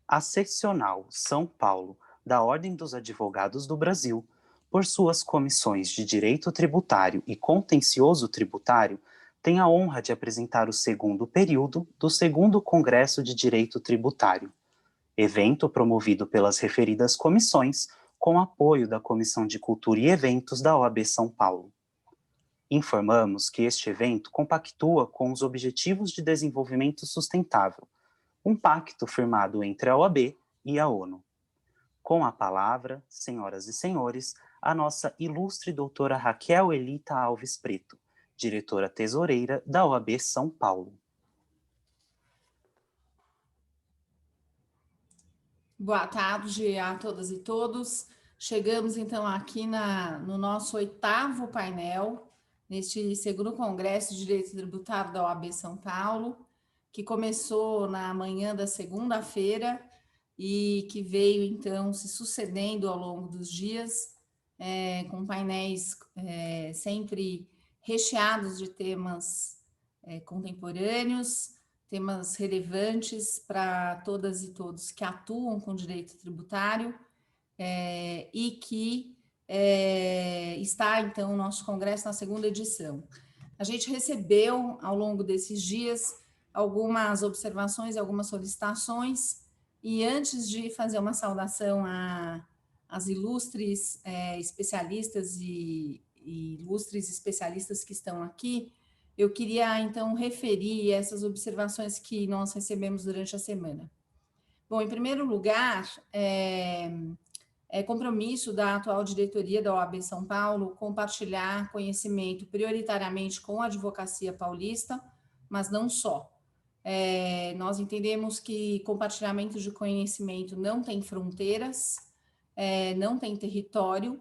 A Seccional São Paulo da Ordem dos Advogados do Brasil, por suas comissões de Direito Tributário e Contencioso Tributário, tem a honra de apresentar o segundo período do segundo Congresso de Direito Tributário, evento promovido pelas referidas comissões, com apoio da Comissão de Cultura e Eventos da OAB São Paulo. Informamos que este evento compactua com os Objetivos de Desenvolvimento Sustentável, um pacto firmado entre a OAB e a ONU. Com a palavra, senhoras e senhores, a nossa ilustre doutora Raquel Elita Alves Preto, diretora tesoureira da OAB São Paulo. Boa tarde a todas e todos. Chegamos então aqui no nosso 8º painel, neste segundo Congresso de Direito Tributário da OAB São Paulo, que começou na manhã da segunda-feira e que veio então se sucedendo ao longo dos dias, com painéis sempre recheados de temas contemporâneos, temas relevantes para todas e todos que atuam com direito tributário e que está, então, o nosso congresso na segunda edição. A gente recebeu, ao longo desses dias, algumas observações e algumas solicitações, e antes de fazer uma saudação às ilustres especialistas e ilustres especialistas que estão aqui, eu queria, então, referir essas observações que nós recebemos durante a semana. Bom, em primeiro lugar, é compromisso da atual diretoria da OAB São Paulo compartilhar conhecimento prioritariamente com a advocacia paulista, mas não só. Nós entendemos que compartilhamento de conhecimento não tem fronteiras, não tem território,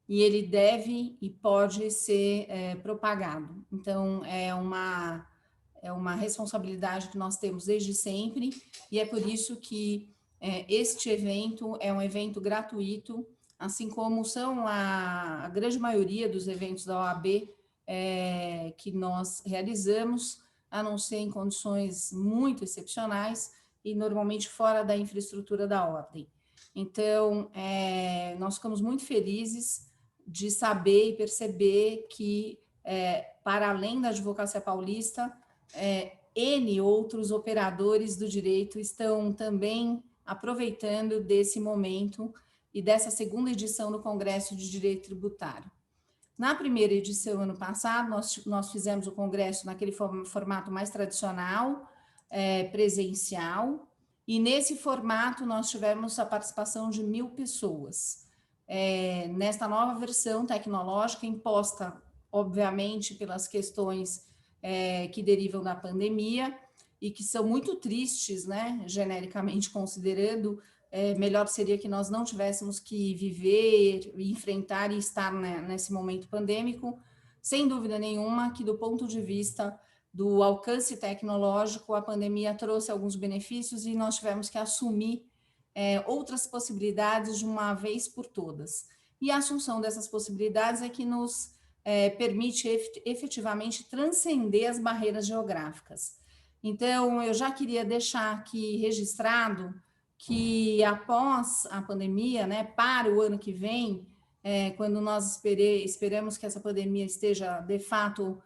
e ele deve e pode ser propagado. Então, é uma responsabilidade que nós temos desde sempre, e é por isso que este evento é um evento gratuito, assim como são a grande maioria dos eventos da OAB que nós realizamos, a não ser em condições muito excepcionais e normalmente fora da infraestrutura da ordem. Então, nós ficamos muito felizes de saber e perceber que, para além da advocacia paulista, N outros operadores do direito estão também aproveitando desse momento e dessa segunda edição do Congresso de Direito Tributário. Na primeira edição, ano passado, nós fizemos o congresso naquele formato mais tradicional, presencial, e nesse formato nós tivemos a participação de 1.000 pessoas. Nesta nova versão tecnológica, imposta, obviamente, pelas questões que derivam da pandemia e que são muito tristes, né, genericamente considerando, melhor seria que nós não tivéssemos que viver, enfrentar e estar nesse momento pandêmico, sem dúvida nenhuma que do ponto de vista do alcance tecnológico, a pandemia trouxe alguns benefícios e nós tivemos que assumir outras possibilidades de uma vez por todas. E a assunção dessas possibilidades é que nos permite efetivamente transcender as barreiras geográficas. Então, eu já queria deixar aqui registrado que após a pandemia, né, para o ano que vem, quando nós esperamos que essa pandemia esteja, de fato,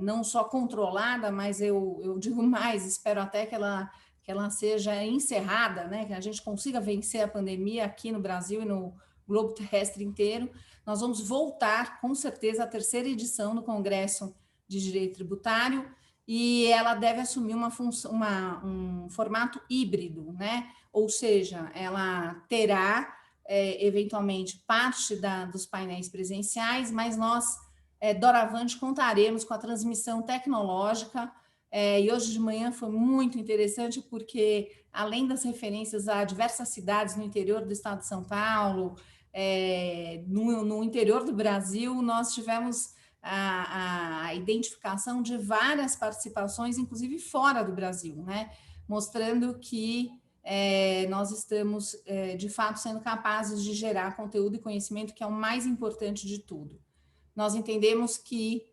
não só controlada, mas eu digo mais, espero até que ela seja encerrada, né, que a gente consiga vencer a pandemia aqui no Brasil e no globo terrestre inteiro. Nós vamos voltar, com certeza, à terceira edição do Congresso de Direito Tributário, e ela deve assumir um formato híbrido, né? Ou seja, ela terá, eventualmente, parte dos painéis presenciais, mas nós, doravante, contaremos com a transmissão tecnológica, e hoje de manhã foi muito interessante, porque, além das referências a diversas cidades no interior do estado de São Paulo, no interior do Brasil, nós tivemos a identificação de várias participações, inclusive fora do Brasil, né? Mostrando que nós estamos, de fato, sendo capazes de gerar conteúdo e conhecimento, que é o mais importante de tudo. Nós entendemos que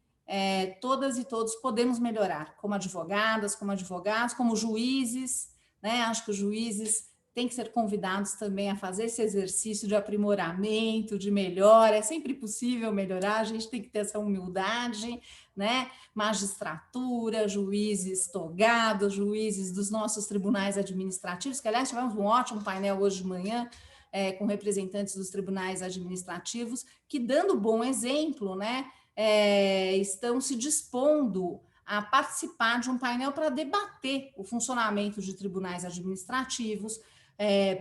todas e todos podemos melhorar, como advogadas, como advogados, como juízes, né? Acho que os juízes têm que ser convidados também a fazer esse exercício de aprimoramento, de melhora. É sempre possível melhorar, a gente tem que ter essa humildade, né? Magistratura, juízes togados, juízes dos nossos tribunais administrativos, que, aliás, tivemos um ótimo painel hoje de manhã, com representantes dos tribunais administrativos, que, dando bom exemplo, né, estão se dispondo a participar de um painel para debater o funcionamento de tribunais administrativos,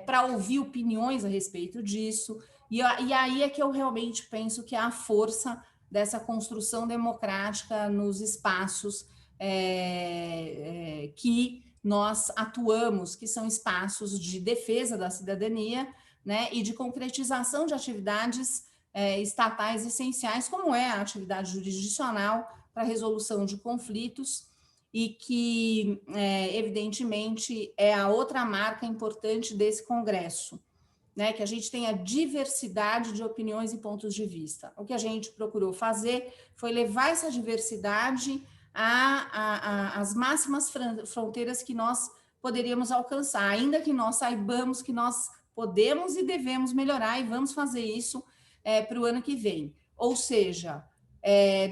para ouvir opiniões a respeito disso, e aí é que eu realmente penso que é a força dessa construção democrática nos espaços que nós atuamos, que são espaços de defesa da cidadania, né, e de concretização de atividades estatais essenciais, como é a atividade jurisdicional para a resolução de conflitos, e que, evidentemente, é a outra marca importante desse congresso, né, que a gente tenha diversidade de opiniões e pontos de vista. O que a gente procurou fazer foi levar essa diversidade às máximas fronteiras que nós poderíamos alcançar, ainda que nós saibamos que nós podemos e devemos melhorar, e vamos fazer isso para o ano que vem. Ou seja,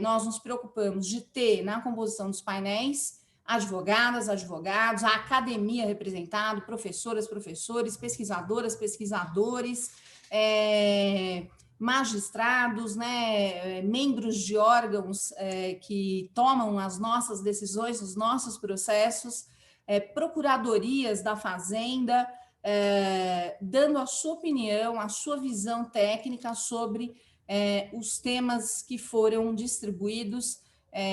nós nos preocupamos de ter na composição dos painéis advogadas, advogados, a academia representada, professoras, professores, pesquisadoras, pesquisadores, magistrados, né, membros de órgãos que tomam as nossas decisões, os nossos processos, procuradorias da Fazenda, dando a sua opinião, a sua visão técnica sobre os temas que foram distribuídos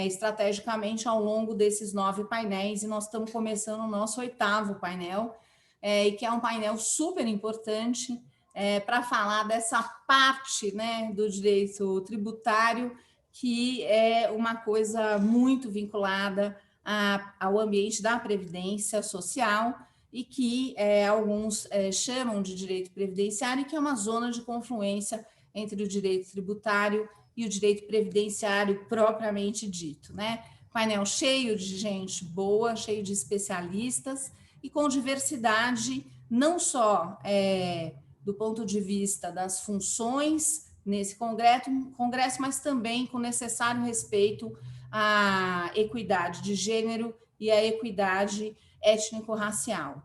estrategicamente ao longo desses 9 painéis, e nós estamos começando o nosso 8º painel, e que é um painel super importante para falar dessa parte, né, do direito tributário, que é uma coisa muito vinculada ao ambiente da previdência social, e que alguns chamam de direito previdenciário, que é uma zona de confluência entre o direito tributário e o direito previdenciário propriamente dito, né? Painel cheio de gente boa, cheio de especialistas e com diversidade, não só do ponto de vista das funções nesse congresso, mas também com necessário respeito à equidade de gênero e à equidade étnico-racial.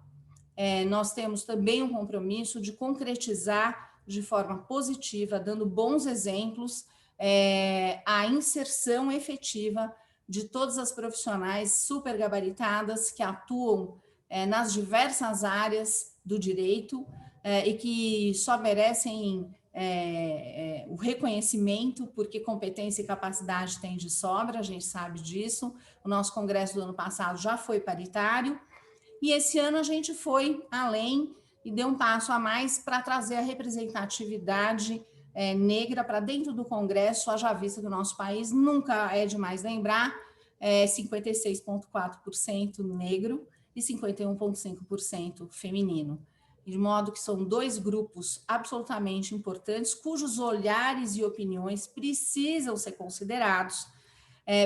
Nós temos também um compromisso de concretizar de forma positiva, dando bons exemplos, a inserção efetiva de todas as profissionais super gabaritadas que atuam nas diversas áreas do direito e que só merecem o reconhecimento, porque competência e capacidade tem de sobra, a gente sabe disso. O nosso congresso do ano passado já foi paritário, e esse ano a gente foi além e deu um passo a mais para trazer a representatividade negra para dentro do Congresso, haja vista que o nosso país, nunca é demais lembrar, 56,4% negro e 51,5% feminino. De modo que são 2 grupos absolutamente importantes, cujos olhares e opiniões precisam ser considerados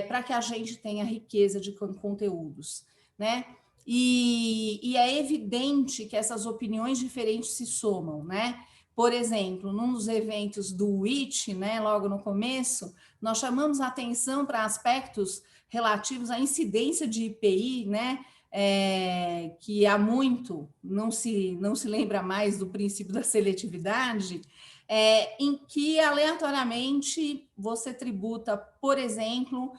para que a gente tenha riqueza de conteúdos, né? E é evidente que essas opiniões diferentes se somam, né? Por exemplo, num dos eventos do WIT, né, logo no começo, nós chamamos a atenção para aspectos relativos à incidência de IPI, né, que há muito não se lembra mais do princípio da seletividade, em que aleatoriamente você tributa, por exemplo,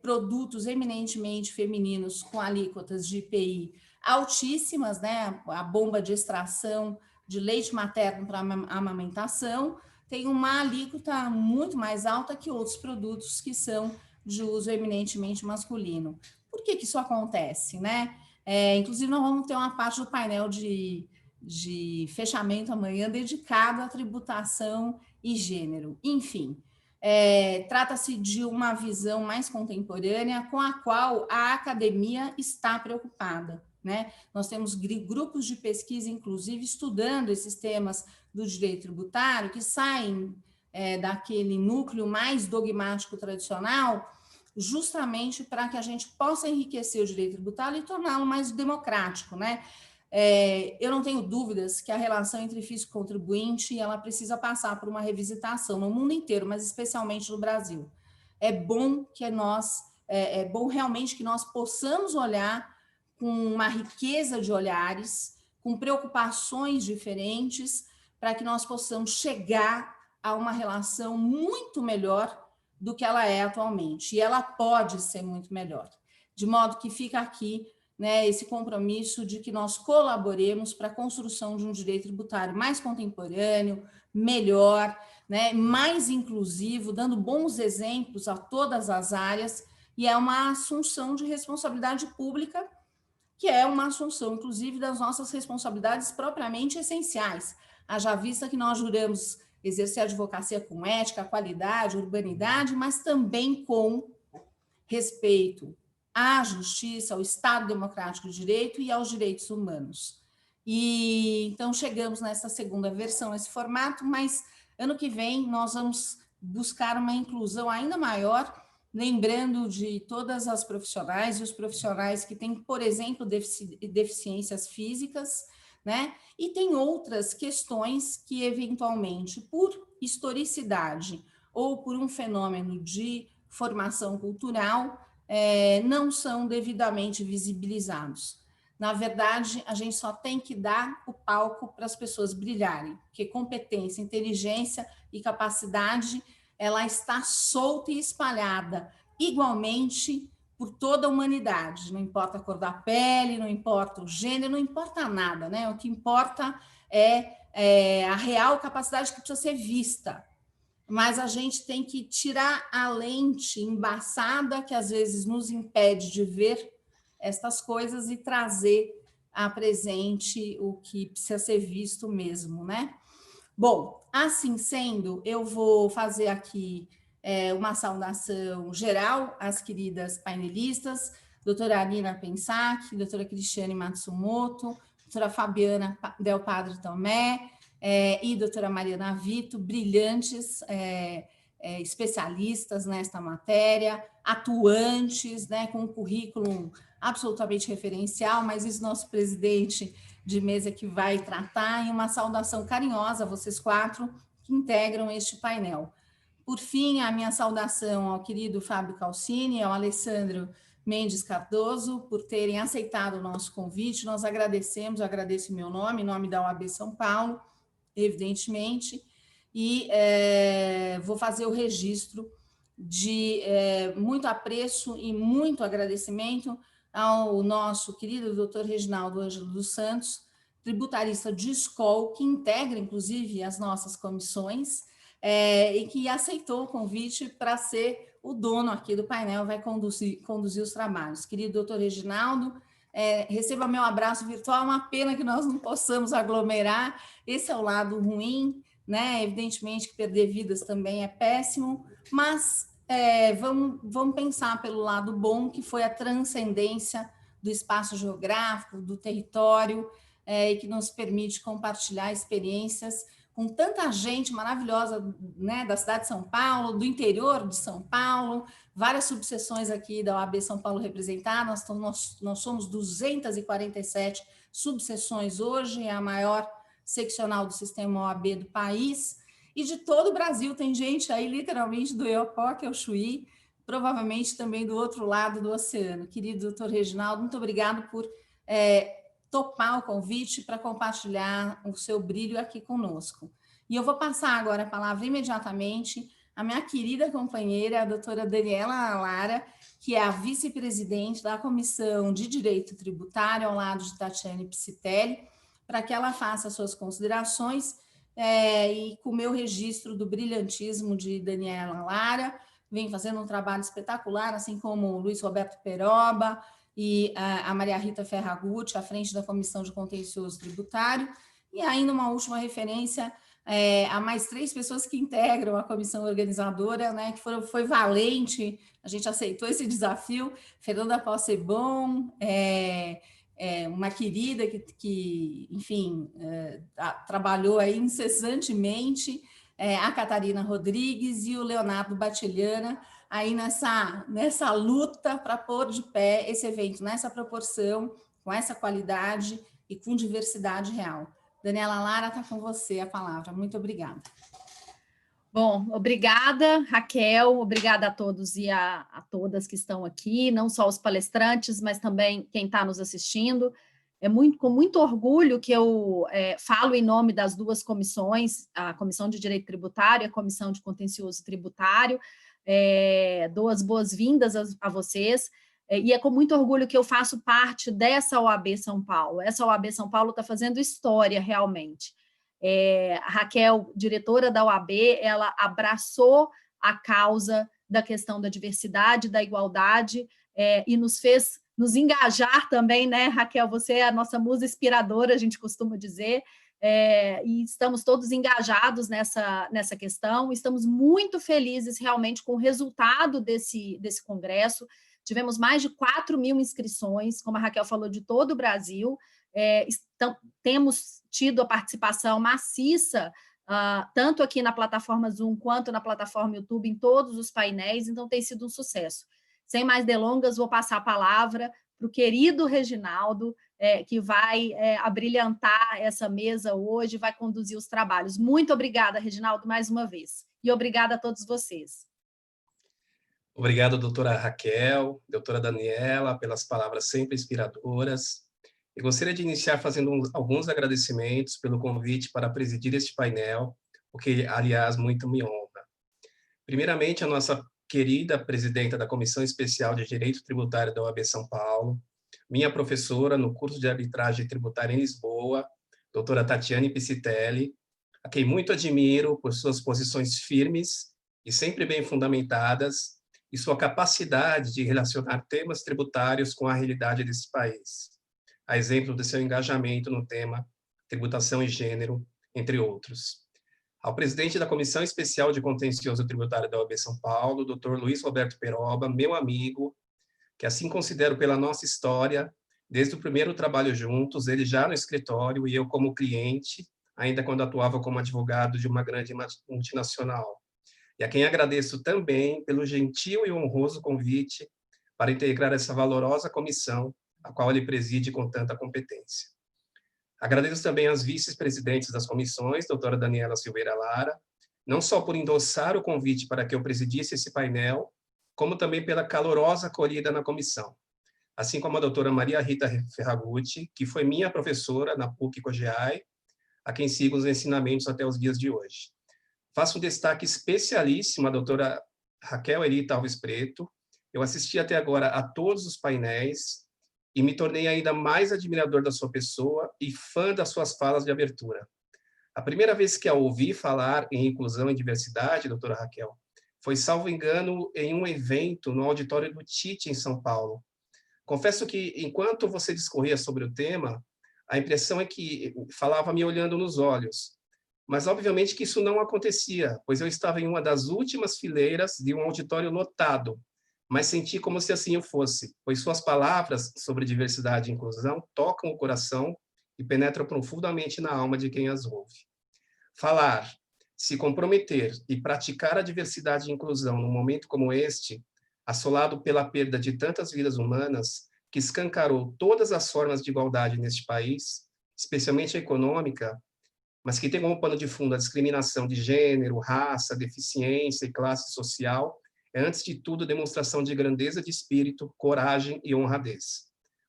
produtos eminentemente femininos com alíquotas de IPI altíssimas, né? A bomba de extração de leite materno para amamentação tem uma alíquota muito mais alta que outros produtos que são de uso eminentemente masculino. Por que isso acontece, né? Inclusive, nós vamos ter uma parte do painel de fechamento amanhã dedicado à tributação e gênero. Enfim, trata-se de uma visão mais contemporânea com a qual a academia está preocupada, né? Nós temos grupos de pesquisa, inclusive, estudando esses temas do direito tributário, que saem daquele núcleo mais dogmático tradicional justamente para que a gente possa enriquecer o direito tributário e torná-lo mais democrático, né? Eu não tenho dúvidas que a relação entre fisco e contribuinte ela precisa passar por uma revisitação no mundo inteiro, mas especialmente no Brasil. É bom que é bom realmente que nós possamos olhar com uma riqueza de olhares, com preocupações diferentes, para que nós possamos chegar a uma relação muito melhor do que ela é atualmente. E ela pode ser muito melhor. De modo que fica aqui, né, esse compromisso de que nós colaboremos para a construção de um direito tributário mais contemporâneo, melhor, né, mais inclusivo, dando bons exemplos a todas as áreas, e é uma assunção de responsabilidade pública, que é uma assunção, inclusive, das nossas responsabilidades propriamente essenciais. Haja vista que nós juramos exercer a advocacia com ética, qualidade, urbanidade, mas também com respeito à justiça, ao Estado Democrático de Direito e aos direitos humanos. E então chegamos nessa segunda versão, nesse formato, mas ano que vem nós vamos buscar uma inclusão ainda maior, lembrando de todas as profissionais e os profissionais que têm, por exemplo, deficiências físicas, né? E tem outras questões que, eventualmente, por historicidade ou por um fenômeno de formação cultural, não são devidamente visibilizados. Na verdade, a gente só tem que dar o palco para as pessoas brilharem, porque competência, inteligência e capacidade, ela está solta e espalhada igualmente por toda a humanidade. Não importa a cor da pele, não importa o gênero, não importa nada, né? O que importa é a real capacidade que precisa ser vista. Mas a gente tem que tirar a lente embaçada que às vezes nos impede de ver estas coisas e trazer a presente o que precisa ser visto mesmo, né? Bom, assim sendo, eu vou fazer aqui uma saudação geral às queridas painelistas, doutora Nina Pensac, doutora Cristiane Matsumoto, doutora Fabiana Del Padre Tomé, e doutora Mariana Vito, brilhantes especialistas nesta matéria, atuantes, né, com um currículo absolutamente referencial, mas isso nosso presidente de mesa que vai tratar, e uma saudação carinhosa a vocês quatro que integram este painel. Por fim, a minha saudação ao querido Fábio Calcini e ao Alessandro Mendes Cardoso por terem aceitado o nosso convite. Nós agradecemos, eu agradeço em meu nome, em nome da OAB São Paulo, evidentemente, e vou fazer o registro de muito apreço e muito agradecimento ao nosso querido doutor Reginaldo Ângelo dos Santos, tributarista de SCOL, que integra, inclusive, as nossas comissões, e que aceitou o convite para ser o dono aqui do painel, vai conduzir os trabalhos. Querido doutor Reginaldo, receba meu abraço virtual, uma pena que nós não possamos aglomerar, esse é o lado ruim, né? Evidentemente que perder vidas também é péssimo, mas vamos pensar pelo lado bom, que foi a transcendência do espaço geográfico, do território, e que nos permite compartilhar experiências com tanta gente maravilhosa, né, da cidade de São Paulo, do interior de São Paulo, várias subseções aqui da OAB São Paulo representadas, nós somos 247 subseções hoje, é a maior seccional do sistema OAB do país, e de todo o Brasil, tem gente aí literalmente do Iopoque ao Chuí, provavelmente também do outro lado do oceano. Querido doutor Reginaldo, muito obrigado por topar o convite para compartilhar o seu brilho aqui conosco. E eu vou passar agora a palavra imediatamente à minha querida companheira, a doutora Daniela Lara, que é a vice-presidente da Comissão de Direito Tributário, ao lado de Tatiane Psitelli, para que ela faça suas considerações, e com o meu registro do brilhantismo de Daniela Lara, vem fazendo um trabalho espetacular, assim como o Luiz Roberto Peroba e a Maria Rita Ferragutti, à frente da Comissão de Contencioso Tributário, e ainda uma última referência a mais 3 pessoas que integram a comissão organizadora, né, que foi valente, a gente aceitou esse desafio, Fernanda Possebon, uma querida que enfim, trabalhou aí incessantemente, a Catarina Rodrigues e o Leonardo Batilhana, aí nessa luta para pôr de pé esse evento nessa proporção, com essa qualidade e com diversidade real. Daniela Lara, está com você a palavra. Muito obrigada. Bom, obrigada, Raquel, obrigada a todos e a todas que estão aqui, não só os palestrantes, mas também quem está nos assistindo. É com muito orgulho que eu falo em nome das duas comissões, a Comissão de Direito Tributário e a Comissão de Contencioso Tributário. Dou as boas-vindas a vocês, e é com muito orgulho que eu faço parte dessa OAB São Paulo. Essa OAB São Paulo está fazendo história, realmente. A Raquel, diretora da OAB, ela abraçou a causa da questão da diversidade, da igualdade, e nos fez nos engajar também, né, Raquel? Você é a nossa musa inspiradora, a gente costuma dizer, e estamos todos engajados nessa questão. Estamos muito felizes realmente com o resultado desse congresso. Tivemos mais de 4.000 inscrições, como a Raquel falou, de todo o Brasil. Temos tido a participação maciça, tanto aqui na plataforma Zoom quanto na plataforma YouTube, em todos os painéis, então tem sido um sucesso. Sem mais delongas, vou passar a palavra para o querido Reginaldo, que vai abrilhantar essa mesa hoje, vai conduzir os trabalhos. Muito obrigada, Reginaldo, mais uma vez. E obrigada a todos vocês. Obrigado, doutora Raquel, doutora Daniela, pelas palavras sempre inspiradoras. Eu gostaria de iniciar fazendo alguns agradecimentos pelo convite para presidir este painel, o que, aliás, muito me honra. Primeiramente, a nossa querida presidenta da Comissão Especial de Direito Tributário da OAB São Paulo, minha professora no curso de arbitragem tributária em Lisboa, doutora Tatiane Piscitelli, a quem muito admiro por suas posições firmes e sempre bem fundamentadas, e sua capacidade de relacionar temas tributários com a realidade desse país, a exemplo do seu engajamento no tema tributação e gênero, entre outros. Ao presidente da Comissão Especial de Contencioso Tributário da OAB São Paulo, Dr. Luiz Roberto Peroba, meu amigo, que assim considero pela nossa história, desde o primeiro trabalho juntos, ele já no escritório e eu como cliente, ainda quando atuava como advogado de uma grande multinacional. E a quem agradeço também pelo gentil e honroso convite para integrar essa valorosa comissão, a qual ele preside com tanta competência. Agradeço também às vice-presidentes das comissões, doutora Daniela Silveira Lara, não só por endossar o convite para que eu presidisse esse painel, como também pela calorosa acolhida na comissão, assim como a doutora Maria Rita Ferragutti, que foi minha professora na PUC-COGEAI, a quem sigo os ensinamentos até os dias de hoje. Faço um destaque especialíssimo à doutora Raquel Erita Alves Preto. Eu assisti até agora a todos os painéis e me tornei ainda mais admirador da sua pessoa e fã das suas falas de abertura. A primeira vez que a ouvi falar em inclusão e diversidade, doutora Raquel, foi, salvo engano, em um evento no auditório do Tite, em São Paulo. Confesso que, enquanto você discorria sobre o tema, a impressão é que falava me olhando nos olhos. Mas, obviamente, que isso não acontecia, pois eu estava em uma das últimas fileiras de um auditório lotado, mas senti como se assim eu fosse, pois suas palavras sobre diversidade e inclusão tocam o coração e penetram profundamente na alma de quem as ouve. Falar, se comprometer e praticar a diversidade e inclusão num momento como este, assolado pela perda de tantas vidas humanas, que escancarou todas as formas de igualdade neste país, especialmente a econômica, mas que tem como pano de fundo a discriminação de gênero, raça, deficiência e classe social, é, antes de tudo, demonstração de grandeza de espírito, coragem e honradez.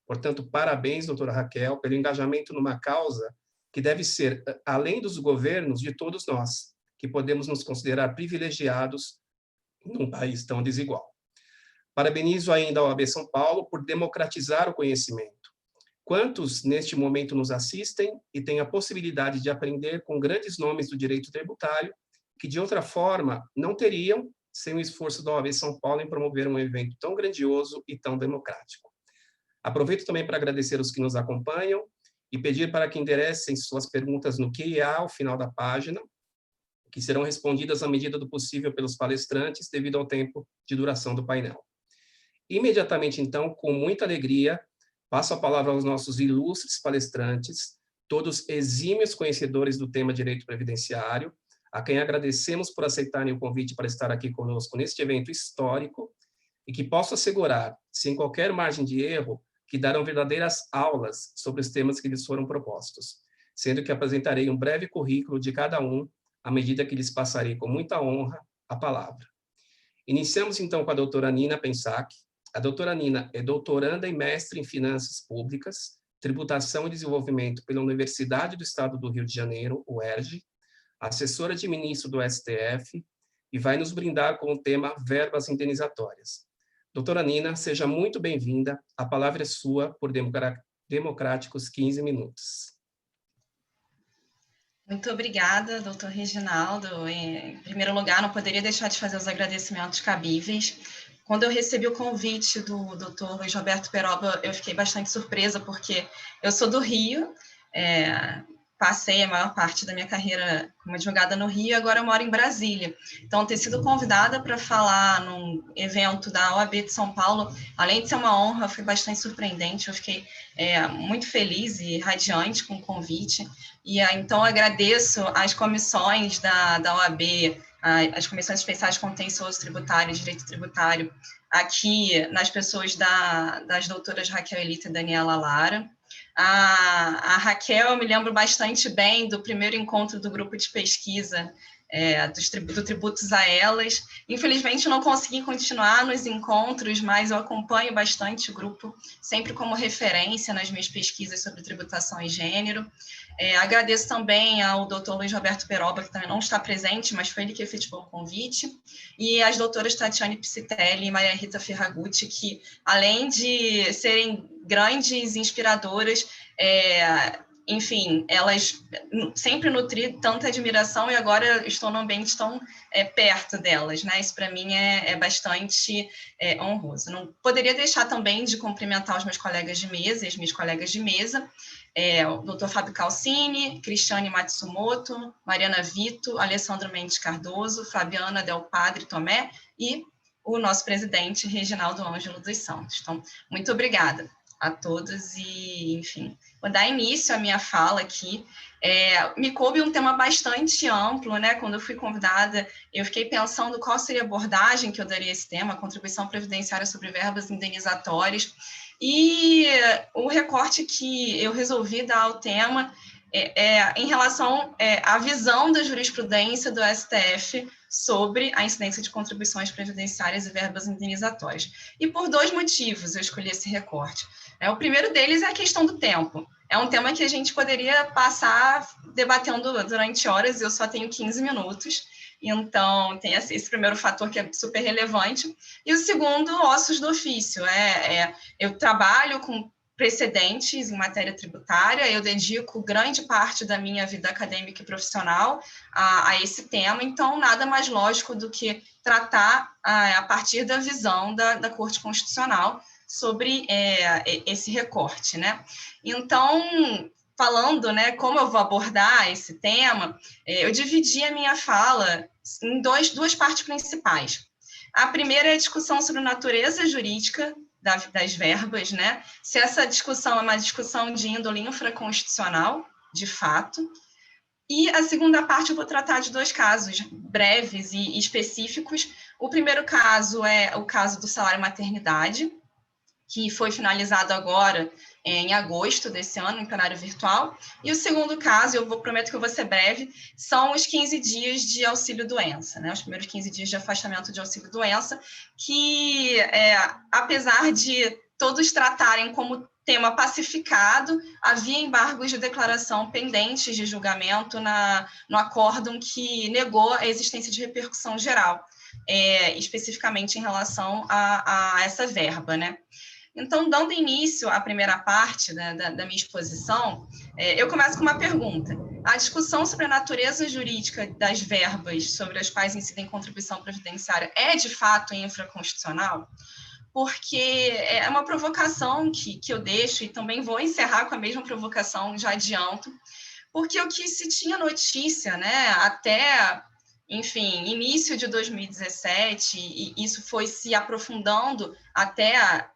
Portanto, parabéns, doutora Raquel, pelo engajamento numa causa que deve ser, além dos governos, de todos nós, que podemos nos considerar privilegiados num país tão desigual. Parabenizo ainda a OAB São Paulo por democratizar o conhecimento. Quantos, neste momento, nos assistem e têm a possibilidade de aprender com grandes nomes do direito tributário, que, de outra forma, não teriam sem o esforço da OAB São Paulo em promover um evento tão grandioso e tão democrático. Aproveito também para agradecer os que nos acompanham e pedir para que enderecem suas perguntas no Q&A ao final da página, que serão respondidas à medida do possível pelos palestrantes, devido ao tempo de duração do painel. Imediatamente, então, com muita alegria, passo a palavra aos nossos ilustres palestrantes, todos exímios conhecedores do tema direito previdenciário, a quem agradecemos por aceitarem o convite para estar aqui conosco neste evento histórico, e que posso assegurar, sem qualquer margem de erro, que darão verdadeiras aulas sobre os temas que lhes foram propostos, sendo que apresentarei um breve currículo de cada um, à medida que lhes passarei com muita honra a palavra. Iniciamos, então, com a doutora Nina Pensac. A doutora Nina é doutoranda e mestre em Finanças Públicas, Tributação e Desenvolvimento pela Universidade do Estado do Rio de Janeiro, UERJ, assessora de ministro do STF, e vai nos brindar com o tema Verbas Indenizatórias. Doutora Nina, seja muito bem-vinda. A palavra é sua por democráticos 15 minutos. Muito obrigada, doutor Reginaldo. Em primeiro lugar, não poderia deixar de fazer os agradecimentos cabíveis. Quando eu recebi o convite do doutor Luiz Roberto Peroba, eu fiquei bastante surpresa, porque eu sou do Rio, passei a maior parte da minha carreira como advogada no Rio, e agora eu moro em Brasília. Então, ter sido convidada para falar num evento da OAB de São Paulo, além de ser uma honra, foi bastante surpreendente. Eu fiquei muito feliz e radiante com o convite. E então, agradeço às comissões da OAB, as comissões especiais de contencioso tributário e direito tributário, aqui nas pessoas das doutoras Raquel Elita e Daniela Lara. A Raquel, eu me lembro bastante bem do primeiro encontro do grupo de pesquisa do Tributos a Elas. Infelizmente, não consegui continuar nos encontros, mas eu acompanho bastante o grupo, sempre como referência nas minhas pesquisas sobre tributação e gênero. Agradeço também ao doutor Luiz Roberto Peroba, que também não está presente, mas foi ele que efetivou o convite, e às doutoras Tatiane Piscitelli e Maria Rita Ferragutti, que, além de serem grandes inspiradoras, enfim, elas sempre nutri tanta admiração, e agora estou num ambiente tão perto delas, né? Isso para mim é bastante honroso. Não poderia deixar também de cumprimentar os meus colegas de mesa e as minhas colegas de mesa, o doutor Fábio Calcini, Cristiane Matsumoto, Mariana Vito, Alessandro Mendes Cardoso, Fabiana Del Padre Tomé e o nosso presidente, Reginaldo Ângelo dos Santos. Então, muito obrigada a todos e, enfim, vou dar início à minha fala aqui. Me coube um tema bastante amplo, né? Quando eu fui convidada, eu fiquei pensando qual seria a abordagem que eu daria a esse tema, contribuição previdenciária sobre verbas indenizatórias, e o recorte que eu resolvi dar ao tema em relação à visão da jurisprudência do STF sobre a incidência de contribuições previdenciárias e verbas indenizatórias. E por dois motivos eu escolhi esse recorte. O primeiro deles é a questão do tempo. É um tema que a gente poderia passar debatendo durante horas, e eu só tenho 15 minutos. Então, tem esse primeiro fator que é super relevante. E o segundo, ossos do ofício. Eu trabalho com precedentes em matéria tributária, eu dedico grande parte da minha vida acadêmica e profissional a esse tema, então nada mais lógico do que tratar a partir da visão da Corte Constitucional sobre esse recorte, né? Então, falando, né, como eu vou abordar esse tema, eu dividi a minha fala em duas partes principais. A primeira é a discussão sobre a natureza jurídica das verbas, né? Se essa discussão é uma discussão de índole infraconstitucional, de fato. E a segunda parte eu vou tratar de dois casos breves e específicos. O primeiro caso é o caso do salário maternidade, que foi finalizado agora em agosto desse ano, em plenário virtual. E o segundo caso, prometo que eu vou ser breve, são os 15 dias de auxílio-doença, né? Os primeiros 15 dias de afastamento de auxílio-doença, que, apesar de todos tratarem como tema pacificado, havia embargos de declaração pendentes de julgamento no acórdão que negou a existência de repercussão geral, especificamente em relação a essa verba, né? Então, dando início à primeira parte da minha exposição, eu começo com uma pergunta. A discussão sobre a natureza jurídica das verbas sobre as quais incidem contribuição previdenciária é, de fato, infraconstitucional? Porque é uma provocação que eu deixo, e também vou encerrar com a mesma provocação, já adianto, porque o que se tinha notícia, né, até, enfim, início de 2017, e isso foi se aprofundando até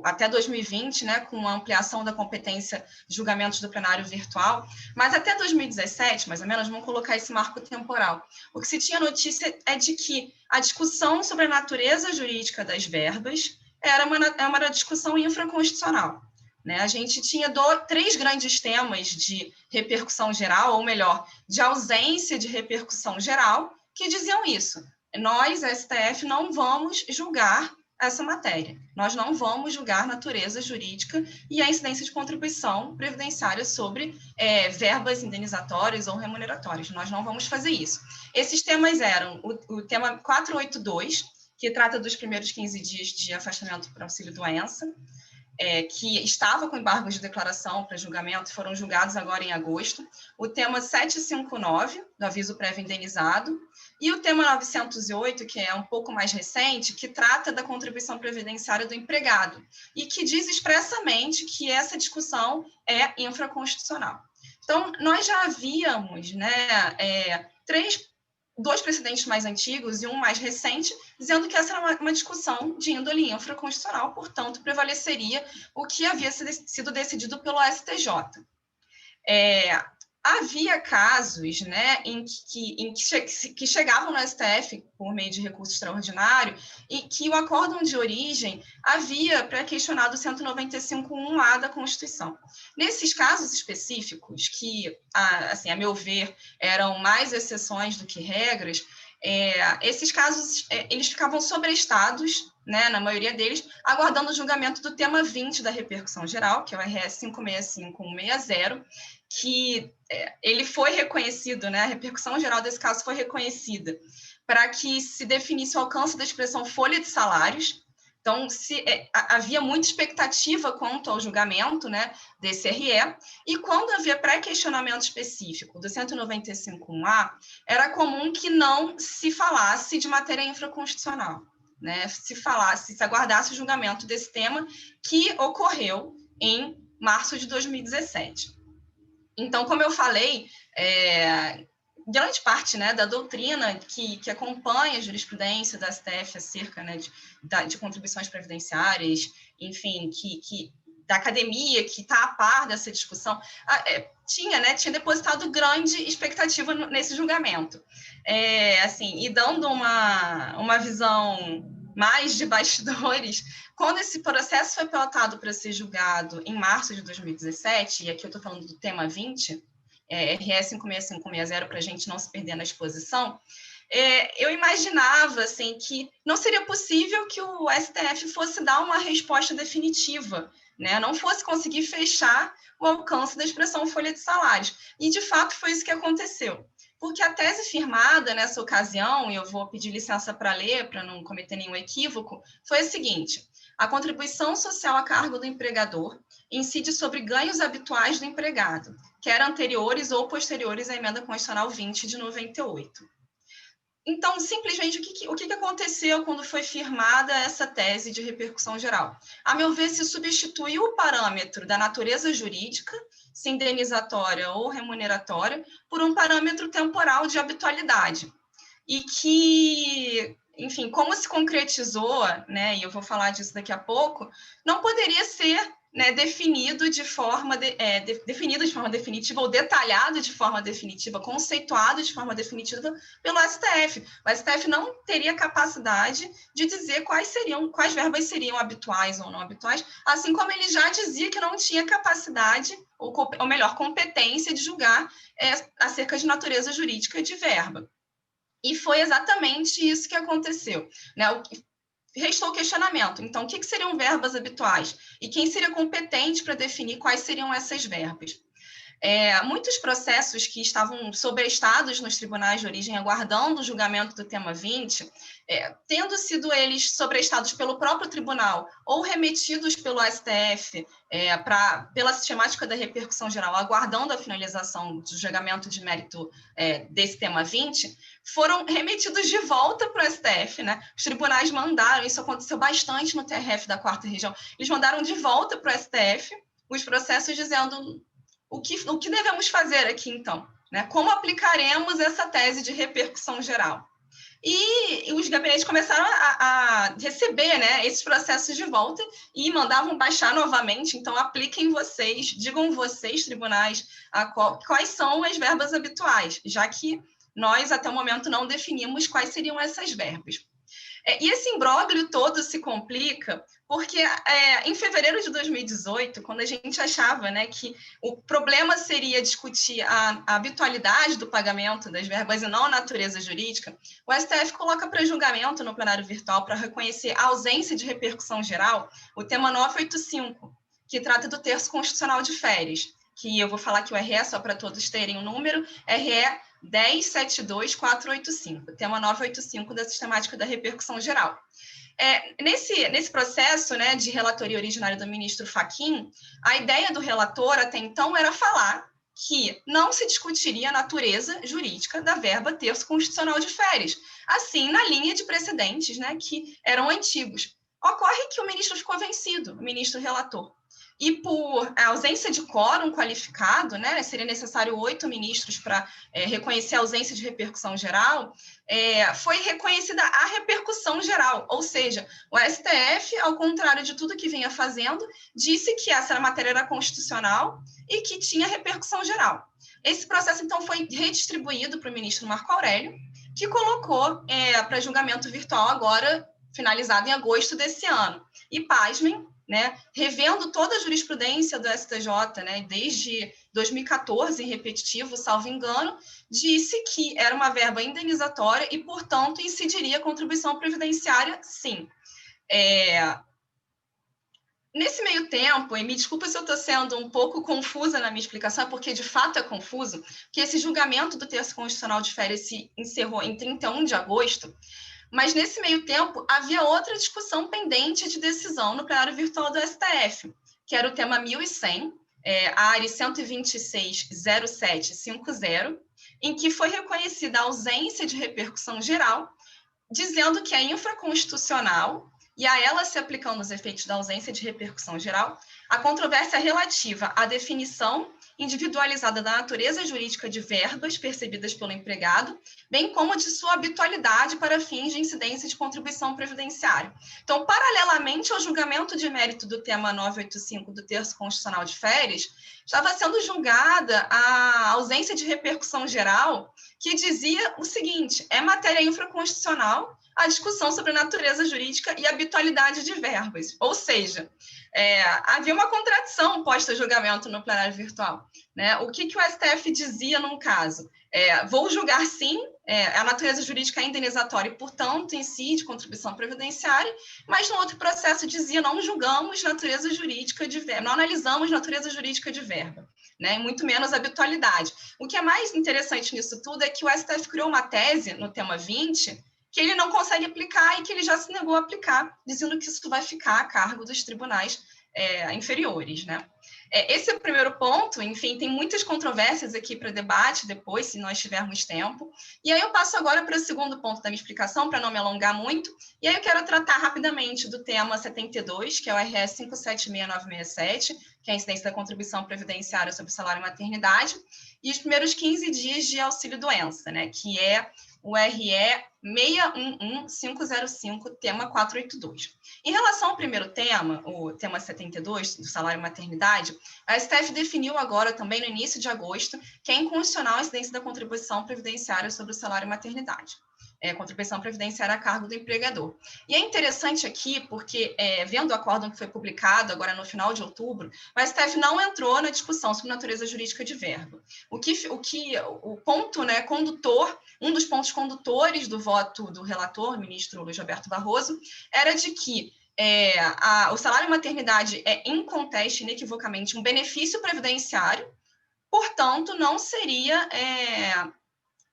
até 2020, né, com a ampliação da competência de julgamentos do plenário virtual, mas até 2017, mais ou menos, vamos colocar esse marco temporal. O que se tinha notícia é de que a discussão sobre a natureza jurídica das verbas era uma discussão infraconstitucional. Né? A gente tinha 3 grandes temas de repercussão geral, ou melhor, de ausência de repercussão geral, que diziam isso. Nós, STF, não vamos julgar essa matéria. Nós não vamos julgar natureza jurídica e a incidência de contribuição previdenciária sobre verbas indenizatórias ou remuneratórias. Nós não vamos fazer isso. Esses temas eram o tema 482, que trata dos primeiros 15 dias de afastamento por auxílio-doença, que estava com embargo de declaração para julgamento, foram julgados agora em agosto, o tema 759, do aviso prévio indenizado, e o tema 908, que é um pouco mais recente, que trata da contribuição previdenciária do empregado, e que diz expressamente que essa discussão é infraconstitucional. Então, nós já havíamos, né, 2 precedentes mais antigos e um mais recente, dizendo que essa era uma discussão de índole infraconstitucional, portanto, prevaleceria o que havia sido decidido pelo STJ. Havia casos, né, em que chegavam no STF por meio de recurso extraordinário e que o acórdão de origem havia pré-questionado o 195.1a da Constituição. Nesses casos específicos, que, assim, a meu ver, eram mais exceções do que regras, esses casos eles ficavam sobrestados, né, na maioria deles, aguardando o julgamento do tema 20 da repercussão geral, que é o RS 565.160, que ele foi reconhecido, né, a repercussão geral desse caso foi reconhecida para que se definisse o alcance da expressão folha de salários. Então, havia muita expectativa quanto ao julgamento, né, desse RE, e quando havia pré-questionamento específico do 195.1a, era comum que não se falasse de matéria infraconstitucional, né, se aguardasse o julgamento desse tema, que ocorreu em março de 2017. Então, como eu falei, grande parte, né, da doutrina que acompanha a jurisprudência da STF acerca, né, de contribuições previdenciárias, enfim, da academia, que está a par dessa discussão, tinha depositado grande expectativa nesse julgamento. Assim, e dando uma visão mais de bastidores, quando esse processo foi pautado para ser julgado em março de 2017, e aqui eu estou falando do tema 20, RS 565.160, para a gente não se perder na exposição, eu imaginava assim, que não seria possível que o STF fosse dar uma resposta definitiva, né? Não fosse conseguir fechar o alcance da expressão folha de salários. E, de fato, foi isso que aconteceu. Porque a tese firmada nessa ocasião, e eu vou pedir licença para ler, para não cometer nenhum equívoco, foi a seguinte: a contribuição social a cargo do empregador incide sobre ganhos habituais do empregado, quer anteriores ou posteriores à emenda constitucional 20 de 98. Então, simplesmente, o que aconteceu quando foi firmada essa tese de repercussão geral? A meu ver, se substituiu o parâmetro da natureza jurídica, se indenizatória ou remuneratória, por um parâmetro temporal de habitualidade. E que, enfim, como se concretizou, né, e eu vou falar disso daqui a pouco, não poderia ser, né, definido de forma definitiva ou detalhado de forma definitiva, conceituado de forma definitiva pelo STF. O STF não teria capacidade de dizer quais verbas seriam habituais ou não habituais, assim como ele já dizia que não tinha capacidade, ou melhor, competência de julgar acerca de natureza jurídica de verba. E foi exatamente isso que aconteceu, né? Restou o questionamento. Então, o que seriam verbas habituais? E quem seria competente para definir quais seriam essas verbas? Muitos processos que estavam sobrestados nos tribunais de origem, aguardando o julgamento do tema 20, tendo sido eles sobrestados pelo próprio tribunal ou remetidos pelo STF pela sistemática da repercussão geral, aguardando a finalização do julgamento de mérito desse tema 20, foram remetidos de volta para o STF, né? Os tribunais mandaram, isso aconteceu bastante no TRF da 4ª Região, eles mandaram de volta para o STF os processos dizendo o que devemos fazer aqui, então, né? Como aplicaremos essa tese de repercussão geral? E os gabinetes começaram a receber, né, esses processos de volta e mandavam baixar novamente. Então, apliquem vocês, digam vocês, tribunais, quais são as verbas habituais, já que nós, até o momento, não definimos quais seriam essas verbas. E esse imbróglio todo se complica porque em fevereiro de 2018, quando a gente achava, né, que o problema seria discutir a habitualidade do pagamento das verbas e não a natureza jurídica, o STF coloca para julgamento no plenário virtual para reconhecer a ausência de repercussão geral o tema 985, que trata do terço constitucional de férias, que eu vou falar que o RE, só para todos terem o número, RE 1072485, tema 985 da sistemática da repercussão geral. Nesse processo, né, de relatoria originária do ministro Fachin, a ideia do relator até então era falar que não se discutiria a natureza jurídica da verba terço constitucional de férias, assim na linha de precedentes, né, que eram antigos. Ocorre que o ministro ficou vencido, o ministro relator. E por ausência de quórum qualificado, né, seria necessário 8 ministros para reconhecer a ausência de repercussão geral, foi reconhecida a repercussão geral, ou seja, o STF, ao contrário de tudo que vinha fazendo, disse que essa matéria era constitucional e que tinha repercussão geral. Esse processo, então, foi redistribuído para o ministro Marco Aurélio, que colocou para julgamento virtual agora, finalizado em agosto desse ano. E, pasmem, né, revendo toda a jurisprudência do STJ, né, desde 2014, em repetitivo, salvo engano, disse que era uma verba indenizatória e, portanto, incidiria a contribuição previdenciária, sim. Nesse meio tempo, e me desculpa se eu estou sendo um pouco confusa na minha explicação, porque de fato é confuso, que esse julgamento do terço constitucional de férias se encerrou em 31 de agosto, mas, nesse meio tempo, havia outra discussão pendente de decisão no plenário virtual do STF, que era o tema 1100, a ARI 126.0750, em que foi reconhecida a ausência de repercussão geral, dizendo que é infraconstitucional, e a ela se aplicando os efeitos da ausência de repercussão geral, a controvérsia relativa à definição individualizada da natureza jurídica de verbas percebidas pelo empregado, bem como de sua habitualidade para fins de incidência de contribuição previdenciária. Então, paralelamente ao julgamento de mérito do tema 985 do terço constitucional de férias, estava sendo julgada a ausência de repercussão geral, que dizia o seguinte: é matéria infraconstitucional a discussão sobre a natureza jurídica e habitualidade de verbas. Ou seja, havia uma contradição posta a julgamento no plenário virtual, né? O que o STF dizia num caso? Vou julgar sim, a natureza jurídica é indenizatória e, portanto, incide contribuição previdenciária, mas no outro processo dizia não julgamos natureza jurídica de verba, não analisamos natureza jurídica de verba, né? Muito menos habitualidade. O que é mais interessante nisso tudo é que o STF criou uma tese no tema 20 que ele não consegue aplicar e que ele já se negou a aplicar, dizendo que isso vai ficar a cargo dos tribunais inferiores, né? Esse é o primeiro ponto. Enfim, tem muitas controvérsias aqui para debate depois, se nós tivermos tempo. E aí eu passo agora para o segundo ponto da minha explicação, para não me alongar muito. E aí eu quero tratar rapidamente do tema 72, que é o RS 576967, que é a incidência da contribuição previdenciária sobre salário e maternidade, e os primeiros 15 dias de auxílio-doença, né, que é o RE 611505, tema 482. Em relação ao primeiro tema, o tema 72, do salário e maternidade, a STF definiu agora, também no início de agosto, que é inconstitucional a incidência da contribuição previdenciária sobre o salário e maternidade. Contribuição previdenciária a cargo do empregador. E é interessante aqui, porque, vendo o acórdão que foi publicado agora no final de outubro, o STF não entrou na discussão sobre natureza jurídica de verba. O ponto, né, condutor, um dos pontos condutores do voto do relator, ministro Luiz Roberto Barroso, era de que o salário e maternidade é inconteste, inequivocamente, um benefício previdenciário, portanto, não seria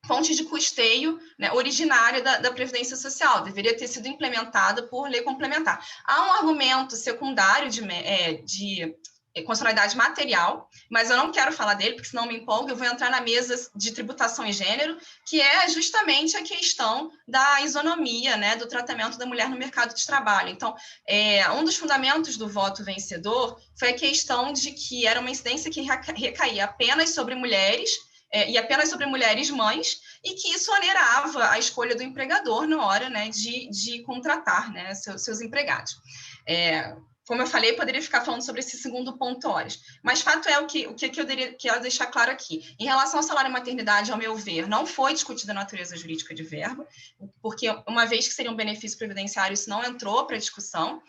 fonte de custeio, né, originária da Previdência Social, deveria ter sido implementada por lei complementar. Há um argumento secundário de constitucionalidade material, mas eu não quero falar dele, porque senão me empolgo, eu vou entrar na mesa de tributação e gênero, que é justamente a questão da isonomia, né, do tratamento da mulher no mercado de trabalho. Então, um dos fundamentos do voto vencedor foi a questão de que era uma incidência que recaía apenas sobre mulheres e apenas sobre mulheres mães, e que isso onerava a escolha do empregador na hora, né, de contratar, né, seus empregados. Como eu falei, poderia ficar falando sobre esse segundo ponto horas, mas fato é o que eu quero deixar claro aqui. Em relação ao salário maternidade, ao meu ver, não foi discutida a natureza jurídica de verba, porque uma vez que seria um benefício previdenciário, isso não entrou para discussão.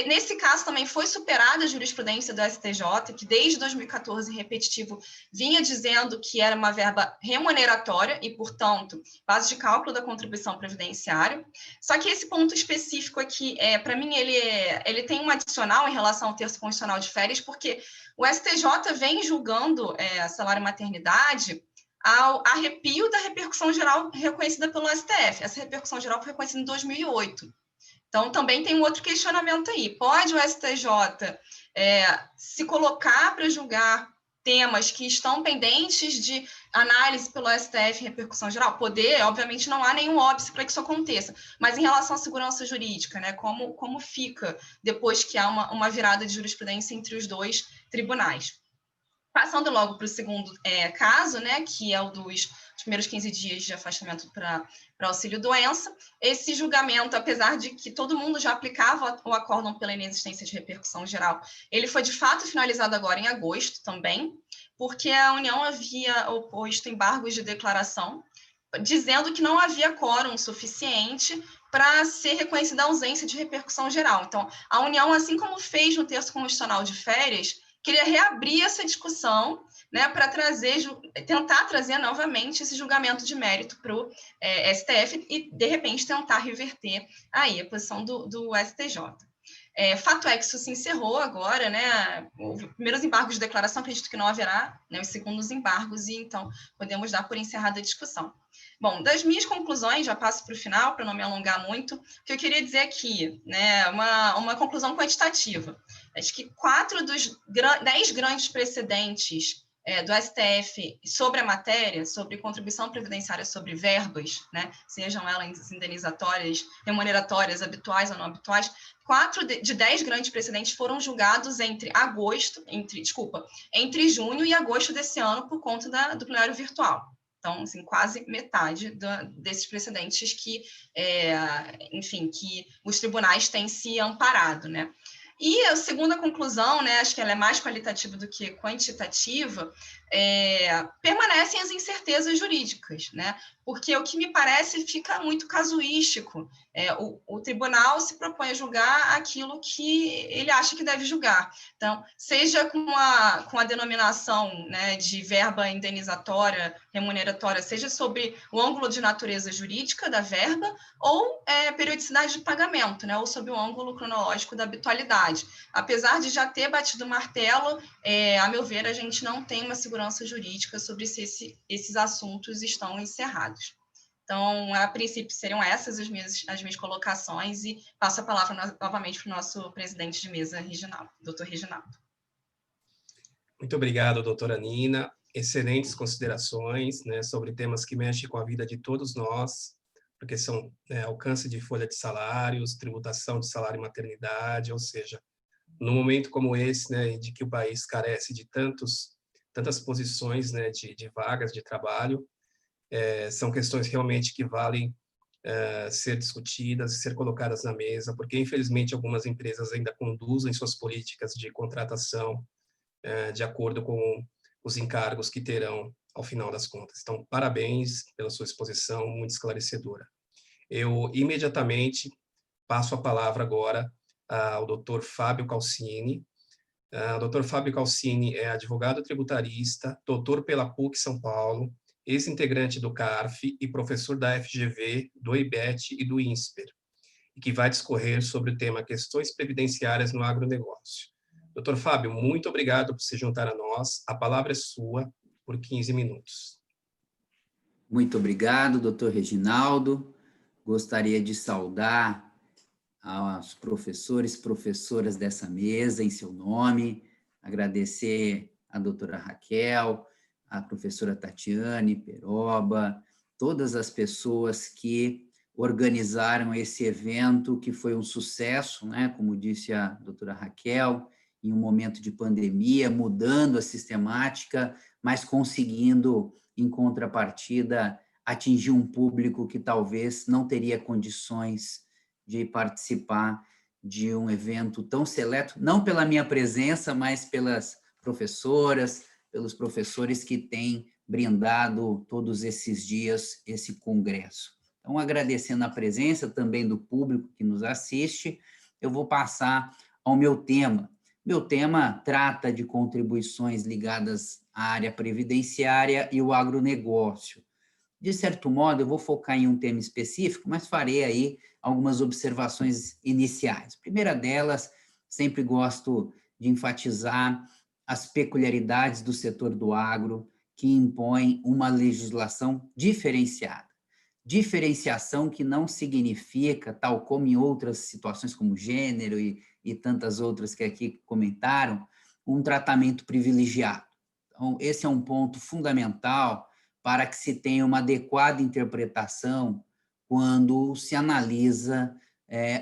Nesse caso, também foi superada a jurisprudência do STJ, que desde 2014, repetitivo, vinha dizendo que era uma verba remuneratória e, portanto, base de cálculo da contribuição previdenciária. Só que esse ponto específico aqui, para mim, ele tem um adicional em relação ao terço constitucional de férias, porque o STJ vem julgando salário maternidade ao arrepio da repercussão geral reconhecida pelo STF. Essa repercussão geral foi reconhecida em 2008. Então, também tem um outro questionamento aí. Pode o STJ se colocar para julgar temas que estão pendentes de análise pelo STF em repercussão geral? Poder, obviamente, não há nenhum óbice para que isso aconteça. Mas em relação à segurança jurídica, né, como fica depois que há uma virada de jurisprudência entre os dois tribunais? Passando logo para o segundo caso, né, que é o dos primeiros 15 dias de afastamento para auxílio-doença, esse julgamento, apesar de que todo mundo já aplicava o acórdão pela inexistência de repercussão geral, ele foi de fato finalizado agora em agosto também, porque a União havia oposto embargos de declaração, dizendo que não havia quórum suficiente para ser reconhecida a ausência de repercussão geral. Então, a União, assim como fez no terço constitucional de férias, queria reabrir essa discussão, né, para tentar trazer novamente esse julgamento de mérito para o STF e, de repente, tentar reverter aí a posição do STJ. Fato é que isso se encerrou agora, né? Houve primeiros embargos de declaração, acredito que não haverá, né, os segundos embargos, e então podemos dar por encerrada a discussão. Bom, das minhas conclusões, já passo para o final, para não me alongar muito, o que eu queria dizer aqui, né, uma conclusão quantitativa. Acho que 4 dos 10 grandes precedentes do STF sobre a matéria, sobre contribuição previdenciária sobre verbas, né, sejam elas indenizatórias, remuneratórias, habituais ou não habituais, 4 de 10 grandes precedentes foram julgados entre junho e agosto desse ano por conta do plenário virtual. Então, assim, quase metade desses precedentes que os tribunais têm se amparado, né? E a segunda conclusão, né, acho que ela é mais qualitativa do que quantitativa, permanecem as incertezas jurídicas, né? Porque o que me parece fica muito casuístico. O tribunal se propõe a julgar aquilo que ele acha que deve julgar. Então, seja com a denominação, né, de verba indenizatória, remuneratória, seja sobre o ângulo de natureza jurídica da verba, ou periodicidade de pagamento, né, ou sob o ângulo cronológico da habitualidade. Apesar de já ter batido o martelo, a meu ver, a gente não tem uma segurança jurídica sobre se esses assuntos estão encerrados. Então, a princípio, seriam essas as minhas colocações, e passo a palavra novamente para o nosso presidente de mesa, doutor Reginaldo. Muito obrigado, doutora Nina. Excelentes considerações, né, sobre temas que mexem com a vida de todos nós, porque são alcance de folha de salários, tributação de salário e maternidade, ou seja, num momento como esse, né, de que o país carece de tantas posições, né, de vagas de trabalho, são questões realmente que valem ser discutidas e ser colocadas na mesa, porque, infelizmente, algumas empresas ainda conduzem suas políticas de contratação de acordo com os encargos que terão ao final das contas. Então, parabéns pela sua exposição, muito esclarecedora. Eu, imediatamente, passo a palavra agora ao Dr. Fábio Calcini. O Dr. Fábio Calcini é advogado tributarista, doutor pela PUC São Paulo, ex-integrante do CARF e professor da FGV, do IBET e do INSPER, e que vai discorrer sobre o tema Questões Previdenciárias no Agronegócio. Dr. Fábio, muito obrigado por se juntar a nós. A palavra é sua por 15 minutos. Muito obrigado, doutor Reginaldo. Gostaria de saudar aos professores e professoras dessa mesa em seu nome, agradecer à doutora Raquel, à professora Tatiane Peroba, todas as pessoas que organizaram esse evento, que foi um sucesso, né? Como disse a doutora Raquel, em um momento de pandemia, mudando a sistemática, mas conseguindo, em contrapartida, atingir um público que talvez não teria condições de participar de um evento tão seleto, não pela minha presença, mas pelas professoras, pelos professores que têm brindado todos esses dias esse congresso. Então, agradecendo a presença também do público que nos assiste, eu vou passar ao meu tema. Meu tema trata de contribuições ligadas à área previdenciária e o agronegócio. De certo modo, eu vou focar em um tema específico, mas farei aí algumas observações iniciais. A primeira delas, sempre gosto de enfatizar as peculiaridades do setor do agro, que impõe uma legislação diferenciada. Diferenciação que não significa, tal como em outras situações como gênero e tantas outras que aqui comentaram, um tratamento privilegiado. Então, esse é um ponto fundamental para que se tenha uma adequada interpretação quando se analisa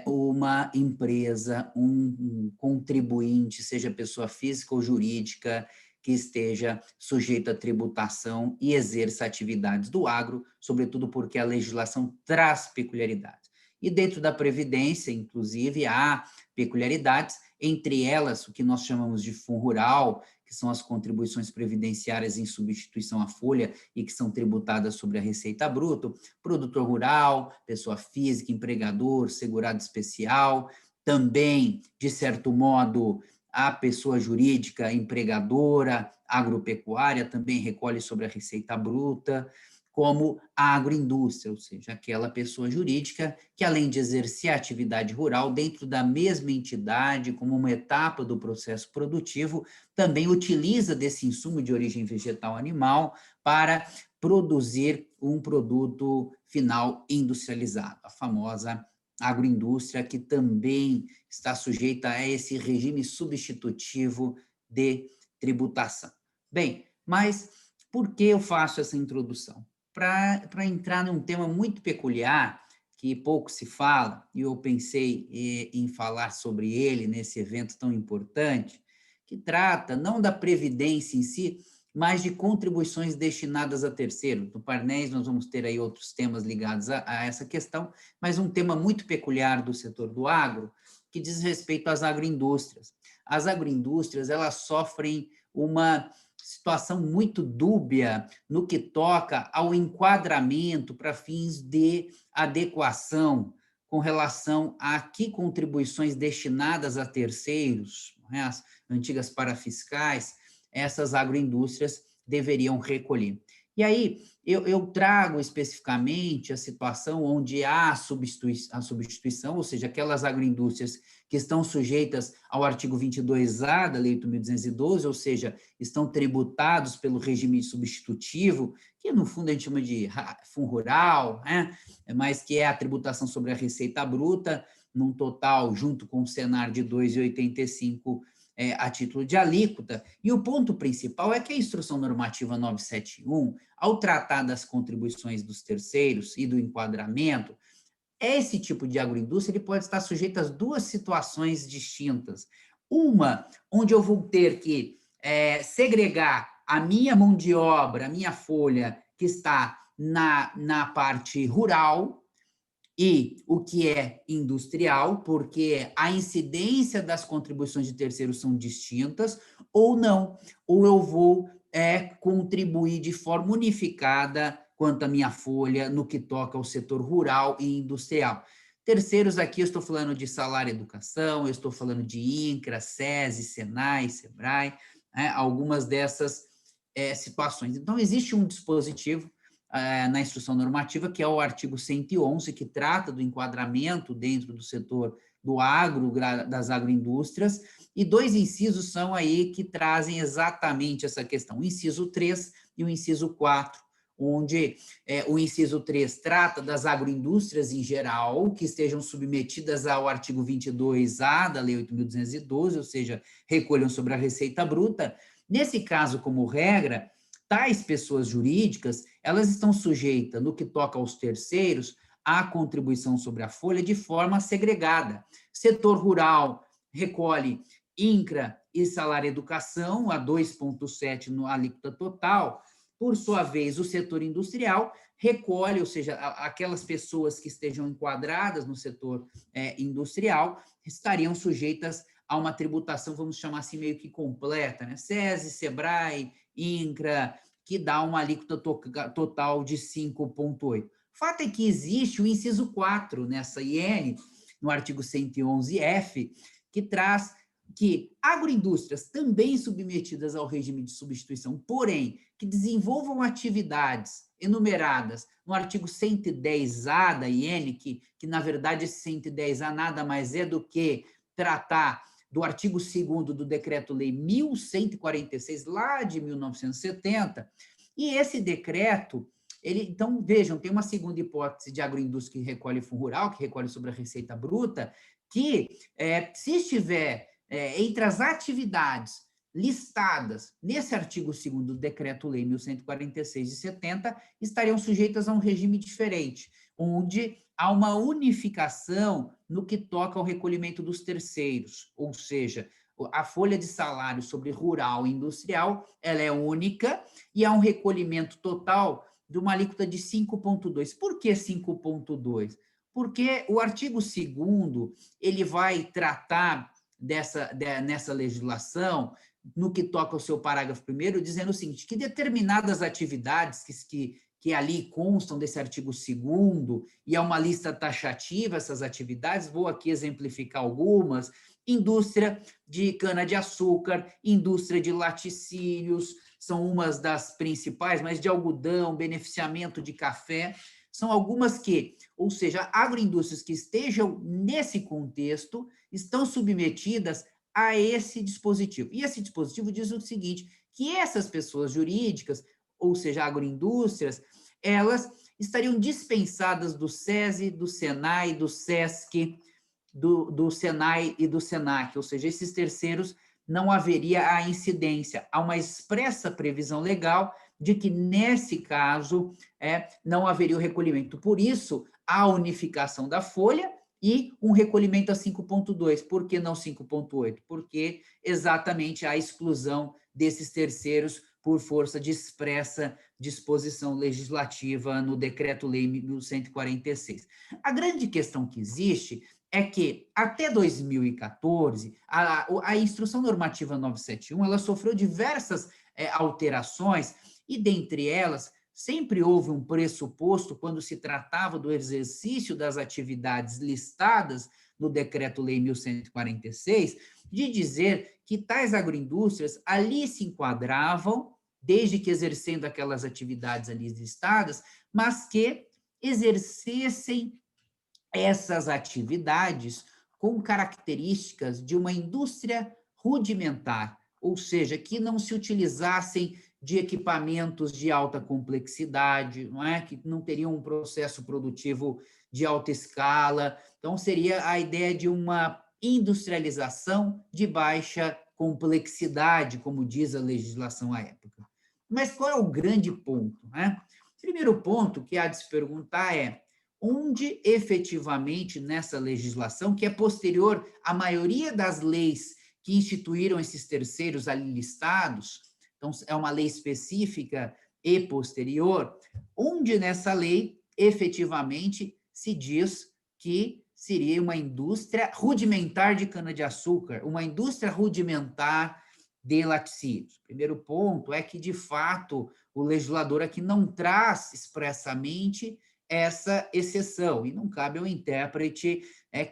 uma empresa, um contribuinte, seja pessoa física ou jurídica, que esteja sujeito à tributação e exerça atividades do agro, sobretudo porque a legislação traz peculiaridades. E dentro da Previdência, inclusive, há peculiaridades, entre elas o que nós chamamos de fundo rural, que são as contribuições previdenciárias em substituição à folha e que são tributadas sobre a receita bruta, produtor rural, pessoa física, empregador, segurado especial, também, de certo modo, a pessoa jurídica empregadora, agropecuária, também recolhe sobre a receita bruta, como a agroindústria, ou seja, aquela pessoa jurídica que, além de exercer a atividade rural dentro da mesma entidade, como uma etapa do processo produtivo, também utiliza desse insumo de origem vegetal animal para produzir um produto final industrializado, a famosa agroindústria, que também está sujeita a esse regime substitutivo de tributação. Bem, mas por que eu faço essa introdução? Para entrar num tema muito peculiar, que pouco se fala, e eu pensei em falar sobre ele nesse evento tão importante, que trata não da previdência em si, mas de contribuições destinadas a terceiro. No Parnés nós vamos ter aí outros temas ligados a essa questão, mas um tema muito peculiar do setor do agro, que diz respeito às agroindústrias. As agroindústrias, elas sofrem uma situação muito dúbia no que toca ao enquadramento para fins de adequação com relação a que contribuições destinadas a terceiros, né, as antigas parafiscais, essas agroindústrias deveriam recolher. E aí, eu trago especificamente a situação onde há a substituição, ou seja, aquelas agroindústrias que estão sujeitas ao artigo 22A da Lei 8.212, ou seja, estão tributados pelo regime substitutivo, que no fundo a gente chama de fundo rural, né? Mas que é a tributação sobre a receita bruta, num total, junto com o Senar, de 2,85 a título de alíquota. E o ponto principal é que a Instrução Normativa 971, ao tratar das contribuições dos terceiros e do enquadramento, esse tipo de agroindústria ele pode estar sujeito a duas situações distintas. Uma, onde eu vou ter que segregar a minha mão de obra, a minha folha, que está na parte rural, e o que é industrial, porque a incidência das contribuições de terceiros são distintas, ou não, ou eu vou contribuir de forma unificada quanto à minha folha no que toca ao setor rural e industrial. Terceiros aqui, eu estou falando de salário e educação, eu estou falando de INCRA, SESI, SENAI, SEBRAE, algumas dessas situações. Então, existe um dispositivo na instrução normativa, que é o artigo 111, que trata do enquadramento dentro do setor do agro, das agroindústrias, e dois incisos são aí que trazem exatamente essa questão, o inciso 3 e o inciso 4, onde o inciso 3 trata das agroindústrias em geral, que estejam submetidas ao artigo 22A da Lei 8.212, ou seja, recolham sobre a receita bruta. Nesse caso, como regra, tais pessoas jurídicas, elas estão sujeitas, no que toca aos terceiros, à contribuição sobre a folha de forma segregada. Setor rural recolhe INCRA e salário educação a 2,7% no alíquota total. Por sua vez, o setor industrial recolhe, ou seja, aquelas pessoas que estejam enquadradas no setor industrial estariam sujeitas a uma tributação, vamos chamar assim, meio que completa, né? SESI, SEBRAE, INCRA, que dá uma alíquota total de 5,8%. O fato é que existe o inciso 4 nessa IN, no artigo 111F, que traz que agroindústrias também submetidas ao regime de substituição, porém, que desenvolvam atividades enumeradas no artigo 110A da IN, que na verdade esse 110A nada mais é do que tratar do artigo 2º do Decreto-Lei 1146, lá de 1970, e esse decreto, então, vejam, tem uma segunda hipótese de agroindústria que recolhe fundo rural, que recolhe sobre a receita bruta, que, se estiver entre as atividades listadas nesse artigo 2º do Decreto-Lei 1146 de 70, estariam sujeitas a um regime diferente, onde há uma unificação no que toca ao recolhimento dos terceiros, ou seja, a folha de salário sobre rural e industrial, ela é única e há um recolhimento total de uma alíquota de 5,2%. Por que 5,2%? Porque o artigo 2º, ele vai tratar nessa legislação, no que toca ao seu parágrafo 1º, dizendo o seguinte, que determinadas atividades que ali constam desse artigo 2º, e é uma lista taxativa essas atividades, vou aqui exemplificar algumas: indústria de cana-de-açúcar, indústria de laticínios, são umas das principais, mas de algodão, beneficiamento de café, são algumas que, ou seja, agroindústrias que estejam nesse contexto, estão submetidas a esse dispositivo. E esse dispositivo diz o seguinte, que essas pessoas jurídicas, ou seja, agroindústrias, elas estariam dispensadas do SESI, do SENAI, do SESC, do SENAI e do SENAC, ou seja, esses terceiros não haveria a incidência. Há uma expressa previsão legal de que, nesse caso, não haveria o recolhimento. Por isso, a unificação da folha e um recolhimento a 5,2%. Por que não 5,8%? Porque exatamente a exclusão desses terceiros por força de expressa disposição legislativa no Decreto-Lei 1146. A grande questão que existe é que, até 2014, a Instrução Normativa 971, ela sofreu diversas alterações, e, dentre elas, sempre houve um pressuposto, quando se tratava do exercício das atividades listadas no Decreto-Lei 1146, de dizer que tais agroindústrias ali se enquadravam, desde que exercendo aquelas atividades ali listadas, mas que exercessem essas atividades com características de uma indústria rudimentar, ou seja, que não se utilizassem de equipamentos de alta complexidade, não é? Que não teriam um processo produtivo de alta escala. Então, seria a ideia de uma industrialização de baixa complexidade, como diz a legislação à época. Mas qual é o grande ponto, né? O primeiro ponto que há de se perguntar é onde efetivamente nessa legislação, que é posterior à maioria das leis que instituíram esses terceiros ali listados, então é uma lei específica e posterior, onde nessa lei efetivamente se diz que seria uma indústria rudimentar de cana-de-açúcar, uma indústria rudimentar de laticínios. O primeiro ponto é que, de fato, o legislador aqui não traz expressamente essa exceção, e não cabe ao intérprete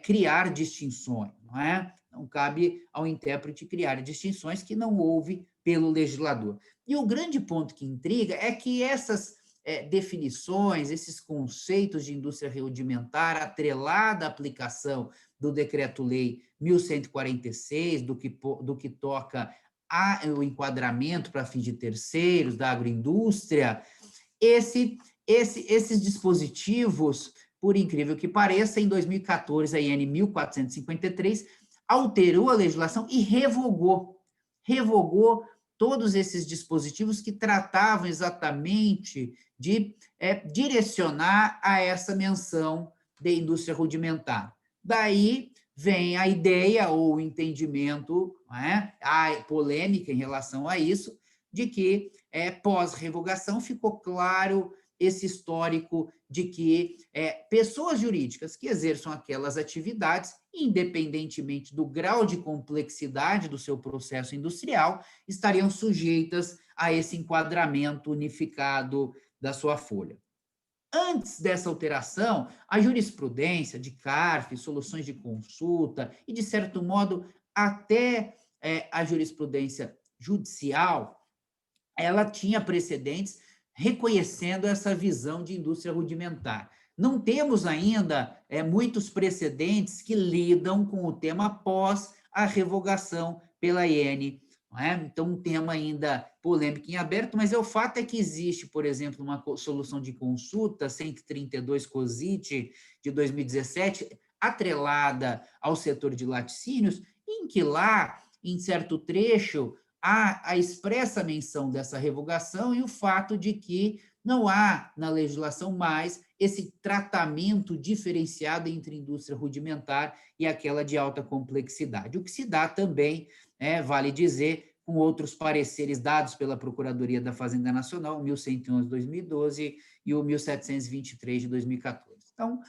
criar distinções, não é? Não cabe ao intérprete criar distinções que não houve pelo legislador. E o grande ponto que intriga é que essas definições, esses conceitos de indústria rudimentar, atrelada à aplicação do Decreto-Lei 1146, do que toca ao enquadramento para fins de terceiros, da agroindústria, esses dispositivos, por incrível que pareça, em 2014, a IN 1453 alterou a legislação e revogou todos esses dispositivos que tratavam exatamente de direcionar a essa menção de indústria rudimentar. Daí vem a ideia ou o entendimento, a polêmica em relação a isso, de que pós-revogação ficou claro esse histórico de que pessoas jurídicas que exerçam aquelas atividades, independentemente do grau de complexidade do seu processo industrial, estariam sujeitas a esse enquadramento unificado da sua folha. Antes dessa alteração, a jurisprudência de CARF, soluções de consulta e, de certo modo, até a jurisprudência judicial, ela tinha precedentes reconhecendo essa visão de indústria rudimentar. Não temos ainda muitos precedentes que lidam com o tema após a revogação pela IN. Então, um tema ainda polêmico em aberto, mas o fato é que existe, por exemplo, uma solução de consulta 132 COSIT de 2017, atrelada ao setor de laticínios, em que lá, em certo trecho, há a expressa menção dessa revogação e o fato de que não há na legislação mais esse tratamento diferenciado entre indústria rudimentar e aquela de alta complexidade. O que se dá também, vale dizer, com outros pareceres dados pela Procuradoria da Fazenda Nacional, o 1111 de 2012 e o 1723 de 2014. Então,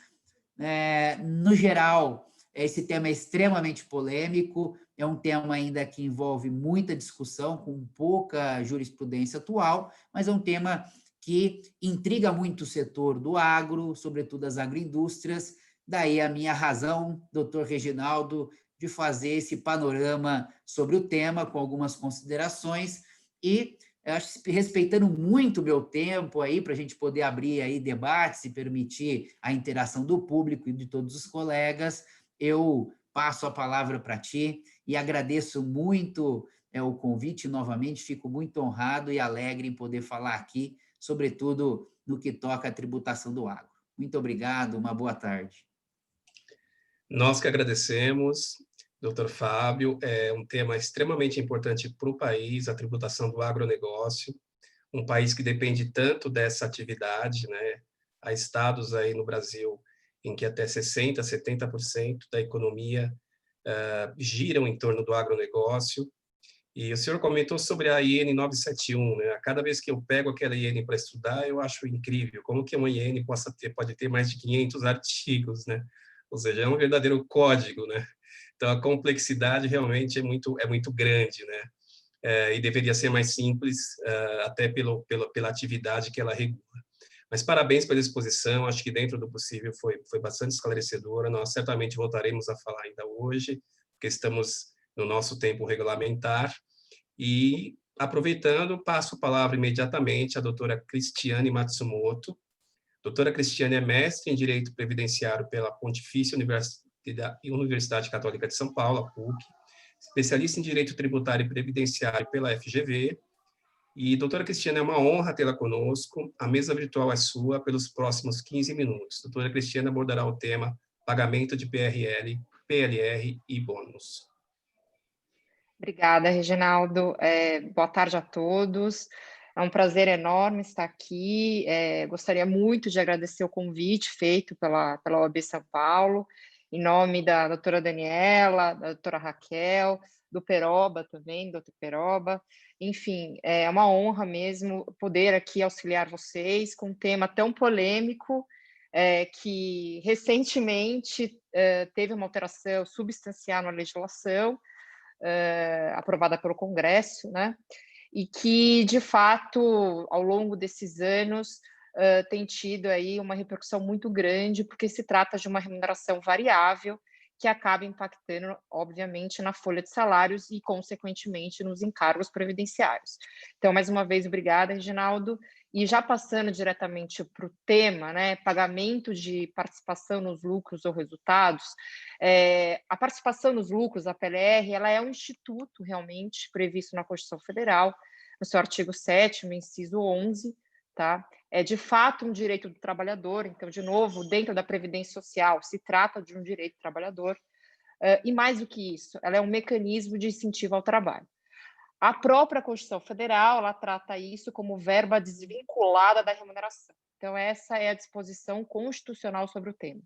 no geral, esse tema é extremamente polêmico, é um tema ainda que envolve muita discussão, com pouca jurisprudência atual, mas é um tema que intriga muito o setor do agro, sobretudo as agroindústrias, daí a minha razão, doutor Reginaldo, de fazer esse panorama sobre o tema, com algumas considerações, e acho, respeitando muito o meu tempo aí, para a gente poder abrir aí debates e permitir a interação do público e de todos os colegas, eu passo a palavra para ti e agradeço muito o convite novamente, fico muito honrado e alegre em poder falar aqui, sobretudo no que toca à tributação do agro. Muito obrigado, uma boa tarde. Nós que agradecemos, doutor Fábio, é um tema extremamente importante para o país, a tributação do agronegócio, um país que depende tanto dessa atividade, né? Há estados aí no Brasil em que até 60%, 70% da economia giram em torno do agronegócio. E o senhor comentou sobre a IN 971, né? Cada vez que eu pego aquela IN para estudar, eu acho incrível como que uma IN pode ter mais de 500 artigos, né? Ou seja, é um verdadeiro código, né? Então, a complexidade realmente é muito grande, né? E deveria ser mais simples, até pela atividade que ela regula. Mas parabéns pela exposição, acho que dentro do possível foi bastante esclarecedora. Nós certamente voltaremos a falar ainda hoje, porque estamos no nosso tempo regulamentar. E, aproveitando, passo a palavra imediatamente à doutora Cristiane Matsumoto. Doutora Cristiane é mestre em Direito Previdenciário pela Pontifícia Universidade Católica de São Paulo, a PUC, especialista em Direito Tributário e Previdenciário pela FGV. E, doutora Cristiane, é uma honra tê-la conosco. A mesa virtual é sua pelos próximos 15 minutos. Doutora Cristiane abordará o tema pagamento de PRL, PLR e bônus. Obrigada, Reginaldo. Boa tarde a todos. É um prazer enorme estar aqui. Gostaria muito de agradecer o convite feito pela OAB São Paulo, em nome da doutora Daniela, da doutora Raquel, do Peroba também, doutor Peroba. Enfim, é uma honra mesmo poder aqui auxiliar vocês com um tema tão polêmico, que recentemente teve uma alteração substancial na legislação, aprovada pelo Congresso, né? E que, de fato, ao longo desses anos, tem tido aí uma repercussão muito grande, porque se trata de uma remuneração variável que acaba impactando, obviamente, na folha de salários e, consequentemente, nos encargos previdenciários. Então, mais uma vez, obrigada, Reginaldo. E já passando diretamente para o tema, né, pagamento de participação nos lucros ou resultados, a participação nos lucros, a PLR, ela é um instituto realmente previsto na Constituição Federal, no seu artigo 7º, inciso 11, tá? É de fato um direito do trabalhador, então, de novo, dentro da Previdência Social, se trata de um direito do trabalhador, e mais do que isso, ela é um mecanismo de incentivo ao trabalho. A própria Constituição Federal, ela trata isso como verba desvinculada da remuneração. Então, essa é a disposição constitucional sobre o tema.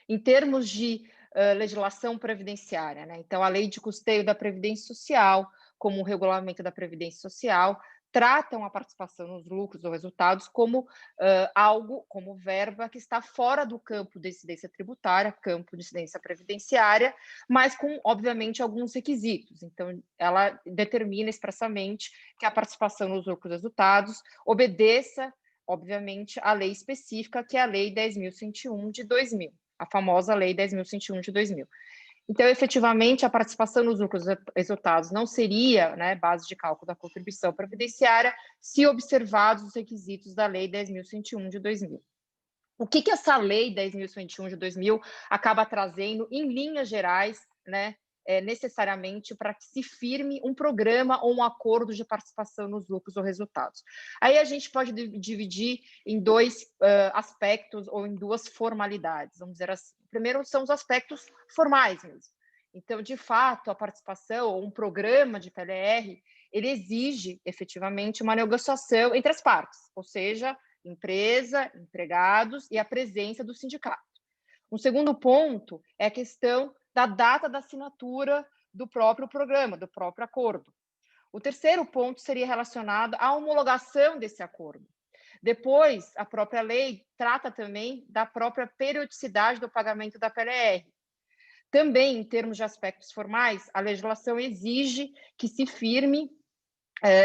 Em termos de legislação previdenciária, né? Então, a lei de custeio da Previdência Social, como o regulamento da Previdência Social, tratam a participação nos lucros ou resultados como algo, como verba que está fora do campo de incidência tributária, campo de incidência previdenciária, mas com, obviamente, alguns requisitos. Então, ela determina expressamente que a participação nos lucros e resultados obedeça, obviamente, à lei específica, que é a Lei 10.101 de 2000, a famosa Lei 10.101 de 2000. Então, efetivamente, a participação nos lucros e resultados não seria, né, base de cálculo da contribuição previdenciária se observados os requisitos da Lei 10.101 de 2000. O que essa Lei 10.101 de 2000 acaba trazendo, em linhas gerais, né, necessariamente para que se firme um programa ou um acordo de participação nos lucros ou resultados? Aí a gente pode dividir em dois aspectos ou em duas formalidades, vamos dizer assim. Primeiro são os aspectos formais mesmo. Então, de fato, a participação ou um programa de PLR, ele exige efetivamente uma negociação entre as partes, ou seja, empresa, empregados e a presença do sindicato. Um segundo ponto é a questão da data da assinatura do próprio programa, do próprio acordo. O terceiro ponto seria relacionado à homologação desse acordo. Depois, a própria lei trata também da própria periodicidade do pagamento da PLR. Também, em termos de aspectos formais, a legislação exige que se firme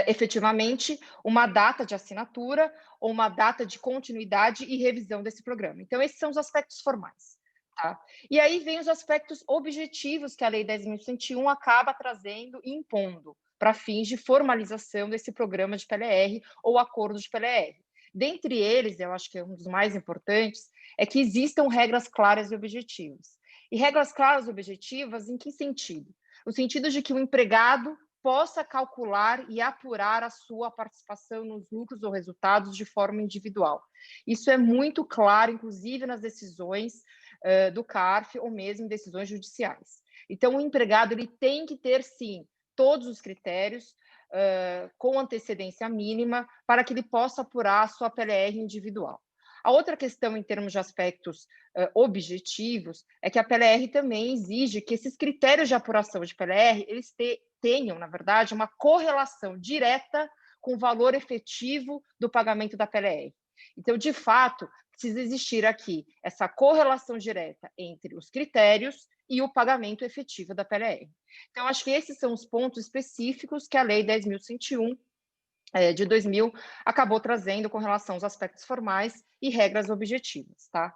efetivamente uma data de assinatura ou uma data de continuidade e revisão desse programa. Então, esses são os aspectos formais. Tá? E aí vem os aspectos objetivos que a Lei 10.101 acaba trazendo e impondo para fins de formalização desse programa de PLR ou acordo de PLR. Dentre eles, eu acho que é um dos mais importantes, é que existam regras claras e objetivas. E regras claras e objetivas em que sentido? No sentido de que o empregado possa calcular e apurar a sua participação nos lucros ou resultados de forma individual. Isso é muito claro, inclusive nas decisões do CARF ou mesmo em decisões judiciais. Então, o empregado ele tem que ter, sim, todos os critérios com antecedência mínima para que ele possa apurar a sua PLR individual. A outra questão, em termos de aspectos objetivos, é que a PLR também exige que esses critérios de apuração de PLR, eles tenham, na verdade, uma correlação direta com o valor efetivo do pagamento da PLR. Então, de fato, precisa existir aqui essa correlação direta entre os critérios e o pagamento efetivo da PLR. Então, acho que esses são os pontos específicos que a Lei 10.101 de 2000 acabou trazendo com relação aos aspectos formais e regras objetivas, tá?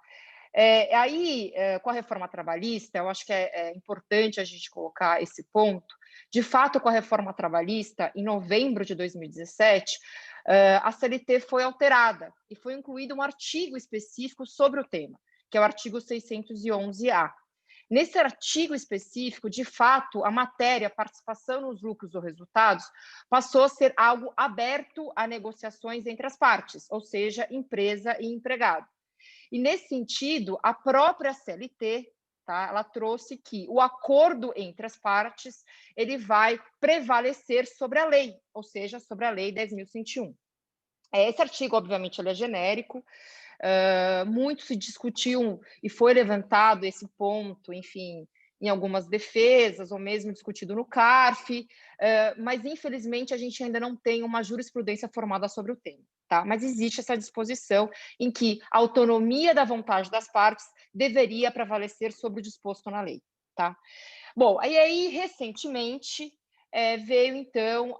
Com a reforma trabalhista, eu acho que é importante a gente colocar esse ponto. De fato, com a reforma trabalhista, em novembro de 2017, a CLT foi alterada e foi incluído um artigo específico sobre o tema, que é o artigo 611-A. Nesse artigo específico, de fato, a matéria participação nos lucros ou resultados passou a ser algo aberto a negociações entre as partes, ou seja, empresa e empregado. E, nesse sentido, a própria CLT, tá, ela trouxe que o acordo entre as partes ele vai prevalecer sobre a lei, ou seja, sobre a Lei 10.101. Esse artigo, obviamente, ele é genérico, muito se discutiu e foi levantado esse ponto, enfim, em algumas defesas, ou mesmo discutido no CARF, mas, infelizmente, a gente ainda não tem uma jurisprudência formada sobre o tema. Tá? Mas existe essa disposição em que a autonomia da vontade das partes deveria prevalecer sobre o disposto na lei. Tá? Bom, aí recentemente, veio, então,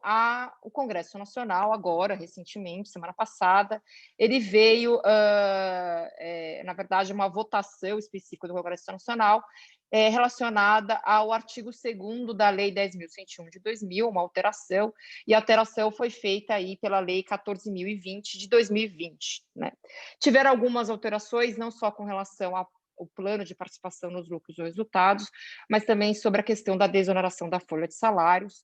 o Congresso Nacional, agora, recentemente, semana passada, ele veio, na verdade, uma votação específica do Congresso Nacional relacionada ao artigo 2º da Lei 10.101 de 2000, uma alteração, e a alteração foi feita aí pela Lei 14.020 de 2020. Né? Tiveram algumas alterações, não só com relação ao plano de participação nos lucros ou resultados, mas também sobre a questão da desoneração da folha de salários,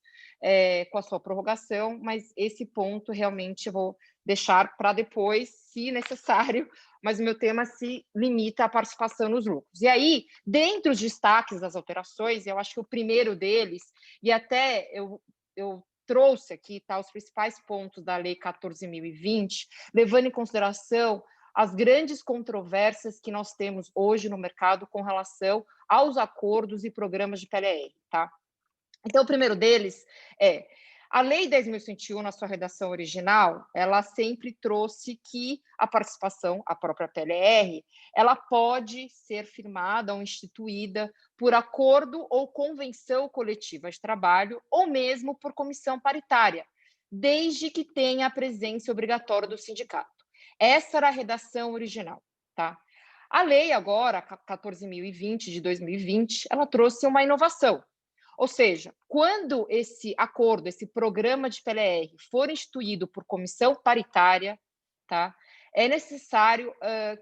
com a sua prorrogação, mas esse ponto realmente eu vou deixar para depois, se necessário, mas o meu tema se limita à participação nos lucros. E aí, dentre os destaques das alterações, eu acho que o primeiro deles, e até eu trouxe aqui os principais pontos da Lei 14.020, levando em consideração as grandes controvérsias que nós temos hoje no mercado com relação aos acordos e programas de PLR, tá? Então, o primeiro deles é a Lei 10.101, na sua redação original, ela sempre trouxe que a participação, a própria PLR, ela pode ser firmada ou instituída por acordo ou convenção coletiva de trabalho, ou mesmo por comissão paritária, desde que tenha a presença obrigatória do sindicato. Essa era a redação original, tá? A lei agora, 14.020 de 2020, ela trouxe uma inovação. Ou seja, quando esse acordo, esse programa de PLR for instituído por comissão paritária, tá, é necessário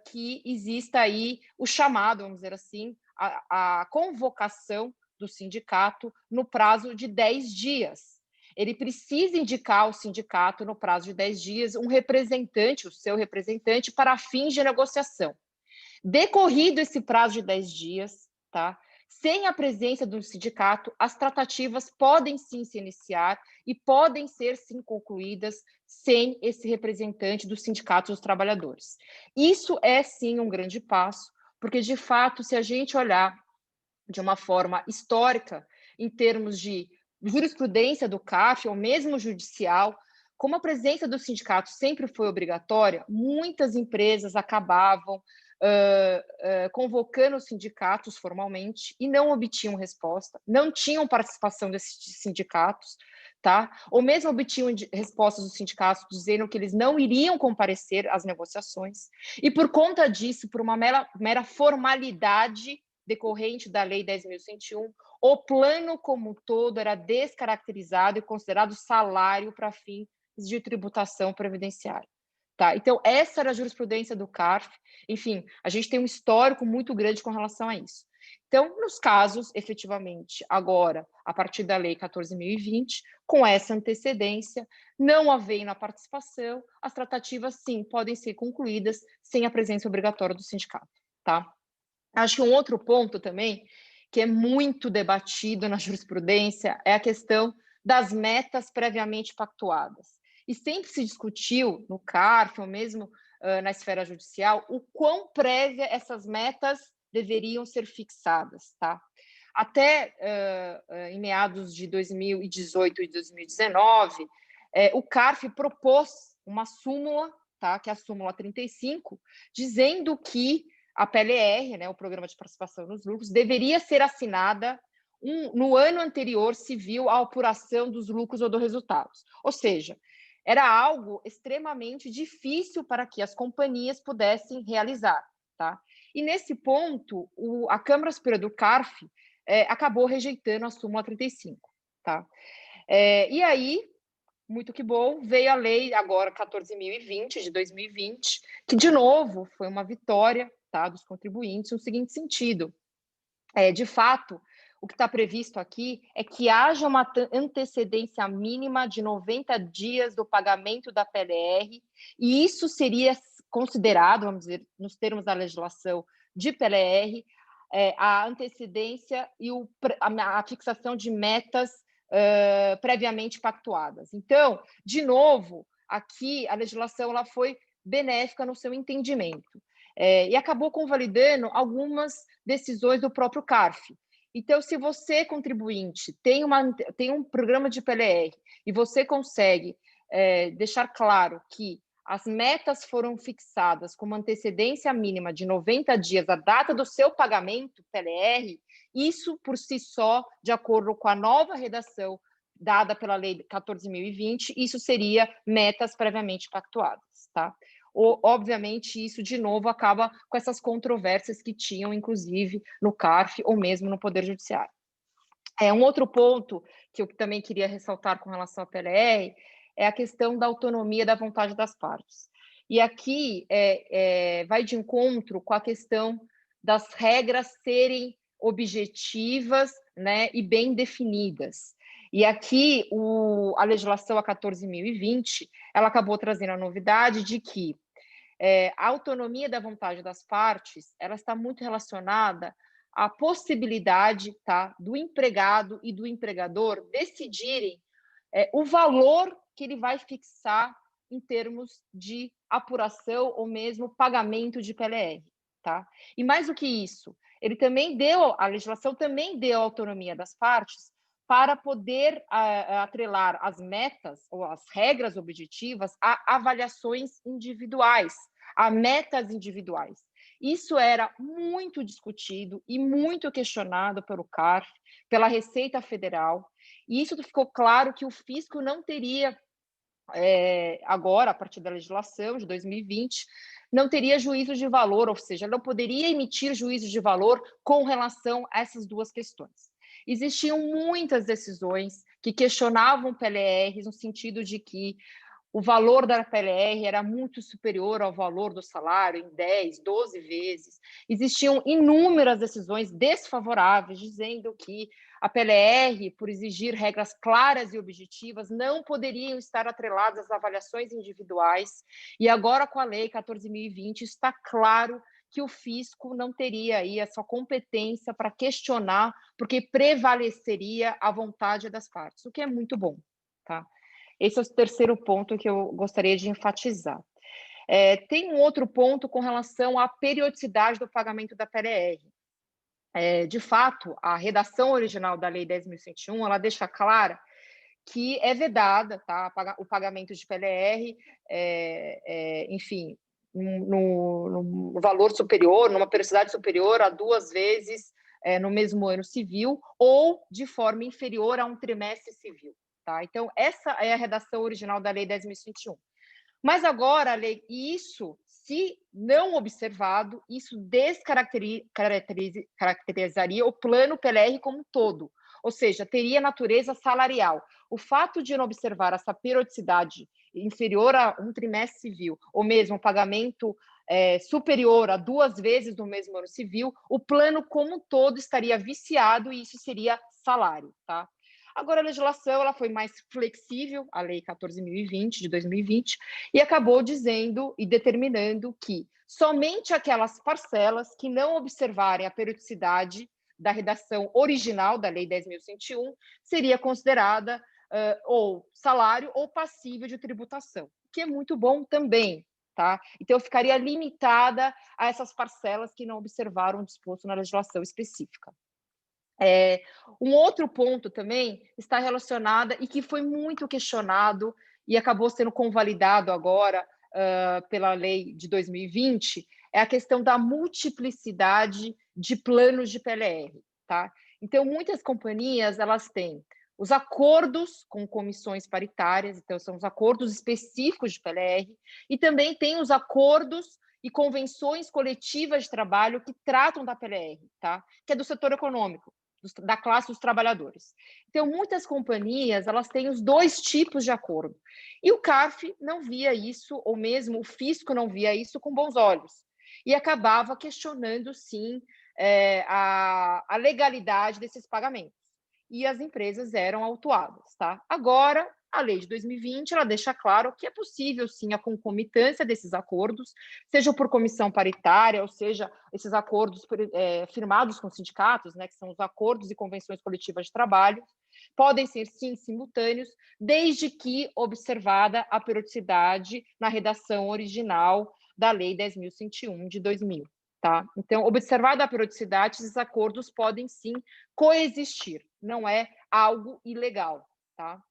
que exista aí o chamado, vamos dizer assim, a convocação do sindicato no prazo de 10 dias. Ele precisa indicar ao sindicato, no prazo de 10 dias, um representante, o seu representante, para fins de negociação. Decorrido esse prazo de 10 dias, tá? Sem a presença do sindicato, as tratativas podem sim se iniciar e podem ser sim concluídas sem esse representante do sindicato dos trabalhadores. Isso é sim um grande passo, porque de fato, se a gente olhar de uma forma histórica, em termos de jurisprudência do CARF, ou mesmo judicial, como a presença do sindicato sempre foi obrigatória, muitas empresas acabavam convocando os sindicatos formalmente e não obtinham resposta, não tinham participação desses sindicatos, tá? Ou mesmo obtinham respostas dos sindicatos dizendo que eles não iriam comparecer às negociações, e por conta disso, por uma mera formalidade decorrente da Lei 10.101, o plano como um todo era descaracterizado e considerado salário para fins de tributação previdenciária. Tá? Então, essa era a jurisprudência do CARF. Enfim, a gente tem um histórico muito grande com relação a isso. Então, nos casos, efetivamente, agora, a partir da Lei 14.020, com essa antecedência, não havendo a participação, as tratativas, sim, podem ser concluídas sem a presença obrigatória do sindicato. Tá? Acho que um outro ponto também, que é muito debatido na jurisprudência, é a questão das metas previamente pactuadas. E sempre se discutiu no CARF, ou mesmo na esfera judicial, o quão prévia essas metas deveriam ser fixadas. Tá? Até em meados de 2018 e 2019, o CARF propôs uma súmula, tá? Que é a súmula 35, dizendo que a PLR, né, o Programa de Participação nos Lucros, deveria ser assinada no ano anterior civil à apuração dos lucros ou dos resultados. Ou seja, era algo extremamente difícil para que as companhias pudessem realizar. Tá? E nesse ponto, a Câmara Superior do CARF acabou rejeitando a súmula 35. Tá? E aí, muito que bom, veio a lei agora 14.020 de 2020, que de novo foi uma vitória, tá, dos contribuintes, no seguinte sentido: de fato, o que está previsto aqui é que haja uma antecedência mínima de 90 dias do pagamento da PLR, e isso seria considerado, vamos dizer, nos termos da legislação de PLR, a antecedência e a fixação de metas previamente pactuadas. Então, de novo, aqui a legislação ela foi benéfica no seu entendimento. E acabou convalidando algumas decisões do próprio CARF. Então, se você, contribuinte, tem um programa de PLR e você consegue deixar claro que as metas foram fixadas com uma antecedência mínima de 90 dias da data do seu pagamento PLR, isso por si só, de acordo com a nova redação dada pela Lei 14.020, isso seria metas previamente pactuadas, tá? Obviamente, isso, de novo, acaba com essas controvérsias que tinham, inclusive, no CARF ou mesmo no Poder Judiciário. Um outro ponto que eu também queria ressaltar com relação à PLR é a questão da autonomia da vontade das partes. E aqui vai de encontro com a questão das regras serem objetivas, né, e bem definidas. E aqui a legislação a 14.020, ela acabou trazendo a novidade de que a autonomia da vontade das partes, ela está muito relacionada à possibilidade, tá, do empregado e do empregador decidirem o valor que ele vai fixar em termos de apuração ou mesmo pagamento de PLR, tá? E mais do que isso, a legislação também deu autonomia das partes para poder atrelar as metas ou as regras objetivas a avaliações individuais, a metas individuais. Isso era muito discutido e muito questionado pelo CARF, pela Receita Federal, e isso ficou claro que o fisco não teria, agora, a partir da legislação de 2020, não teria juízo de valor, ou seja, não poderia emitir juízo de valor com relação a essas duas questões. Existiam muitas decisões que questionavam PLRs no sentido de que o valor da PLR era muito superior ao valor do salário em 10, 12 vezes. Existiam inúmeras decisões desfavoráveis, dizendo que a PLR, por exigir regras claras e objetivas, não poderiam estar atreladas às avaliações individuais. E agora, com a Lei 14.020, está claro que o fisco não teria aí a sua competência para questionar, porque prevaleceria a vontade das partes, o que é muito bom, tá? Esse é o terceiro ponto que eu gostaria de enfatizar. Tem um outro ponto com relação à periodicidade do pagamento da PLR. De fato, a redação original da Lei 10.101, ela deixa clara que é vedada, tá, o pagamento de PLR, enfim, no valor superior, numa periodicidade superior a 2 vezes no mesmo ano civil ou de forma inferior a um trimestre civil. Tá? Então, essa é a redação original da Lei 10.101. Mas agora, a lei, isso, se não observado, isso descaracterizaria o plano PLR como um todo, ou seja, teria natureza salarial. O fato de não observar essa periodicidade inferior a um trimestre civil, ou mesmo pagamento superior a 2 vezes no mesmo ano civil, o plano como um todo estaria viciado e isso seria salário, tá? Agora, a legislação ela foi mais flexível, a Lei 14.020, de 2020, e acabou dizendo e determinando que somente aquelas parcelas que não observarem a periodicidade da redação original da Lei 10.101 seria considerada ou salário ou passível de tributação, que é muito bom também, tá? Então, eu ficaria limitada a essas parcelas que não observaram o disposto na legislação específica. Um outro ponto também está relacionado e que foi muito questionado e acabou sendo convalidado agora pela lei de 2020, é a questão da multiplicidade de planos de PLR, tá? Então, muitas companhias, elas têm os acordos com comissões paritárias, então são os acordos específicos de PLR, e também tem os acordos e convenções coletivas de trabalho que tratam da PLR, tá? Que é do setor econômico, da classe dos trabalhadores. Então, muitas companhias, elas têm os 2 tipos de acordo. E o CARF não via isso, ou mesmo o fisco não via isso com bons olhos. E acabava questionando, sim, a legalidade desses pagamentos. E as empresas eram autuadas, tá? Agora, a lei de 2020, ela deixa claro que é possível, sim, a concomitância desses acordos, seja por comissão paritária, ou seja, esses acordos firmados com sindicatos, né, que são os acordos e convenções coletivas de trabalho, podem ser, sim, simultâneos, desde que observada a periodicidade na redação original da Lei 10.101 de 2000. Tá? Então, observada a periodicidade, esses acordos podem, sim, coexistir, não é algo ilegal. Tá?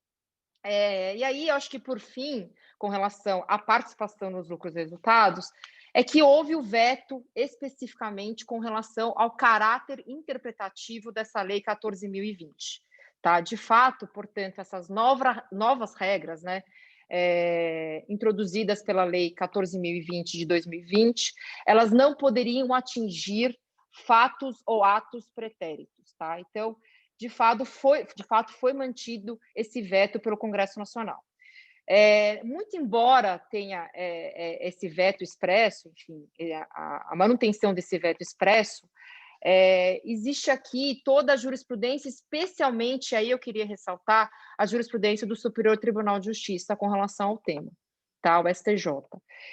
E aí, eu acho que, por fim, com relação à participação nos lucros e resultados, é que houve o veto especificamente com relação ao caráter interpretativo dessa Lei 14.020. Tá? De fato, portanto, essas novas regras, né, introduzidas pela Lei 14.020 de 2020, elas não poderiam atingir fatos ou atos pretéritos. Tá? Então, de fato, foi mantido esse veto pelo Congresso Nacional. Muito embora tenha esse veto expresso, enfim, a manutenção desse veto expresso, existe aqui toda a jurisprudência, especialmente, aí eu queria ressaltar, a jurisprudência do Superior Tribunal de Justiça com relação ao tema, tá? O STJ.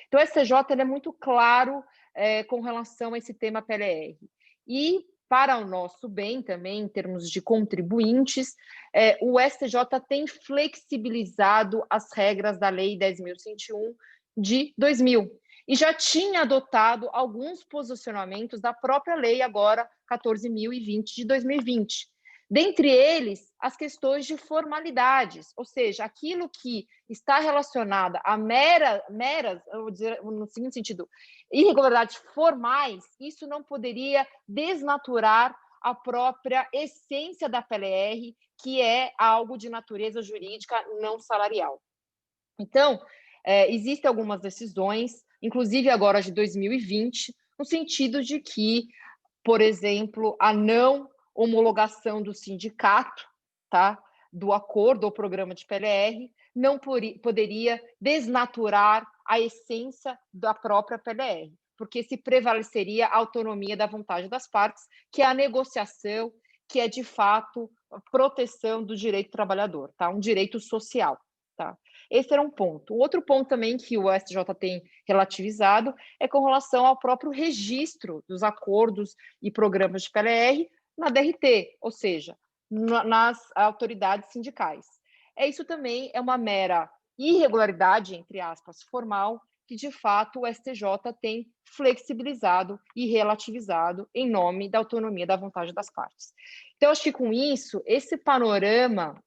Então, o STJ é muito claro com relação a esse tema PLR. E para o nosso bem também, em termos de contribuintes, o STJ tem flexibilizado as regras da Lei 10.101 de 2000 e já tinha adotado alguns posicionamentos da própria lei agora 14.020 de 2020. Dentre eles, as questões de formalidades, ou seja, aquilo que está relacionado a meras, eu vou dizer no seguinte sentido, irregularidades formais, isso não poderia desnaturar a própria essência da PLR, que é algo de natureza jurídica não salarial. Então, existem algumas decisões, inclusive agora de 2020, no sentido de que, por exemplo, a não homologação do sindicato, tá, do acordo ou programa de PLR, não poderia desnaturar a essência da própria PLR, porque se prevaleceria a autonomia da vontade das partes, que é a negociação, que é, de fato, a proteção do direito do trabalhador, tá? Um direito social. Tá? Esse era um ponto. O outro ponto também que o STJ tem relativizado é com relação ao próprio registro dos acordos e programas de PLR na DRT, ou seja, nas autoridades sindicais. Isso também é uma mera irregularidade, entre aspas, formal, que de fato o STJ tem flexibilizado e relativizado em nome da autonomia da vontade das partes. Então, acho que com isso, esse panorama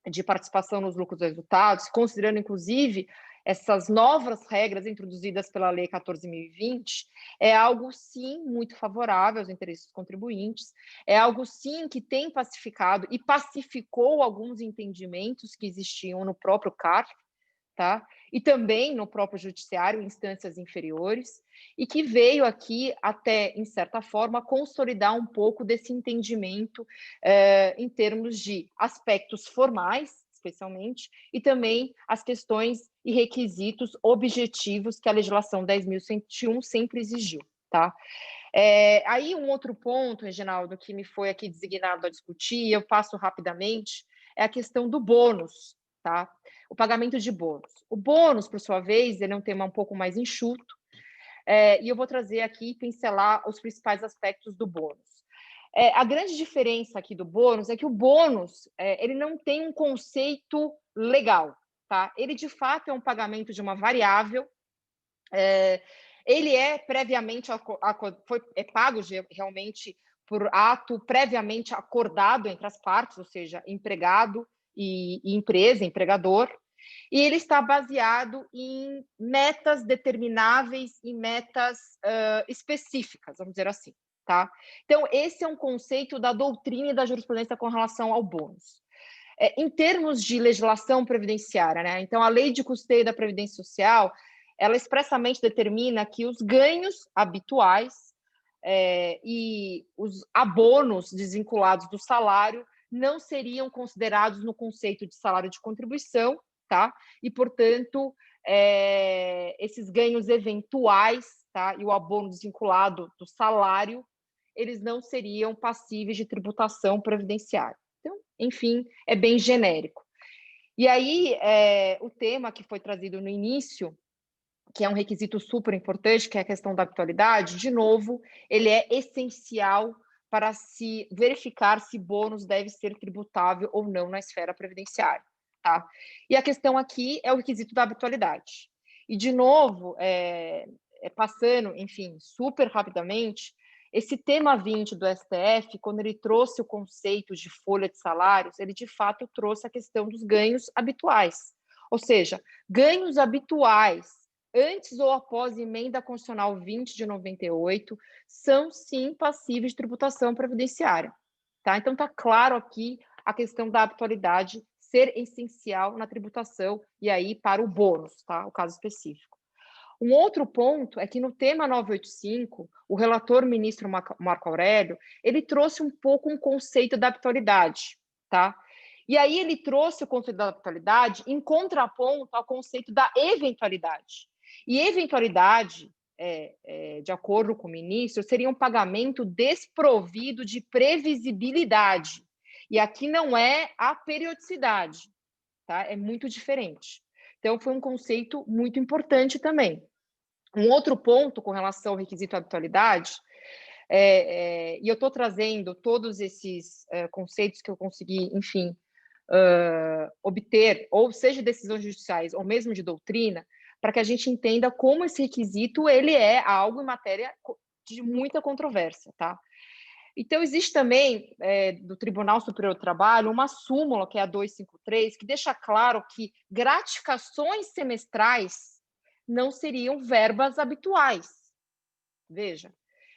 de participação nos lucros e resultados, considerando, inclusive, essas novas regras introduzidas pela Lei 14.020, é algo, sim, muito favorável aos interesses dos contribuintes, é algo, sim, que tem pacificado e pacificou alguns entendimentos que existiam no próprio CARF, tá? E também no próprio judiciário, em instâncias inferiores, e que veio aqui até, em certa forma, consolidar um pouco desse entendimento em termos de aspectos formais, especialmente, e também as questões e requisitos objetivos que a legislação 10.101 sempre exigiu, tá? Aí um outro ponto, Reginaldo, que me foi aqui designado a discutir, eu passo rapidamente, é a questão do bônus, tá? O pagamento de bônus. O bônus, por sua vez, ele é um tema um pouco mais enxuto, e eu vou trazer aqui, pincelar os principais aspectos do bônus. A grande diferença aqui do bônus é que o bônus, ele não tem um conceito legal, tá? Ele, de fato, é um pagamento de uma variável, ele é previamente, é pago realmente por ato previamente acordado entre as partes, ou seja, empregado e empresa, empregador, e ele está baseado em metas determináveis e metas específicas, vamos dizer assim, tá? Então, esse é um conceito da doutrina e da jurisprudência com relação ao bônus. Em termos de legislação previdenciária, né? Então, a Lei de Custeio da Previdência Social, ela expressamente determina que os ganhos habituais e os abonos desvinculados do salário não seriam considerados no conceito de salário de contribuição, tá? E, portanto, esses ganhos eventuais, tá? E o abono desvinculado do salário, eles não seriam passíveis de tributação previdenciária. Então, enfim, é bem genérico. E aí, o tema que foi trazido no início, que é um requisito super importante, que é a questão da habitualidade, de novo, ele é essencial para se verificar se bônus deve ser tributável ou não na esfera previdenciária, tá? E a questão aqui é o requisito da habitualidade. E, de novo, passando, enfim, super rapidamente, esse tema 20 do STF, quando ele trouxe o conceito de folha de salários, ele, de fato, trouxe a questão dos ganhos habituais. Ou seja, ganhos habituais antes ou após a emenda constitucional 20 de 98, são sim passíveis de tributação previdenciária, tá? Então está claro aqui a questão da habitualidade ser essencial na tributação e aí para o bônus, tá? O caso específico. Um outro ponto é que no tema 985, o relator ministro Marco Aurélio, ele trouxe um pouco um conceito da habitualidade, tá? E aí ele trouxe o conceito da habitualidade em contraponto ao conceito da eventualidade. E eventualidade, de acordo com o ministro, seria um pagamento desprovido de previsibilidade. E aqui não é a periodicidade, tá? É muito diferente. Então, foi um conceito muito importante também. Um outro ponto com relação ao requisito habitualidade, e eu estou trazendo todos esses conceitos que eu consegui, enfim, obter, ou seja, decisões judiciais, ou mesmo de doutrina, para que a gente entenda como esse requisito ele é algo em matéria de muita controvérsia, tá? Então, existe também, do Tribunal Superior do Trabalho, uma súmula, que é a 253, que deixa claro que gratificações semestrais não seriam verbas habituais. Veja.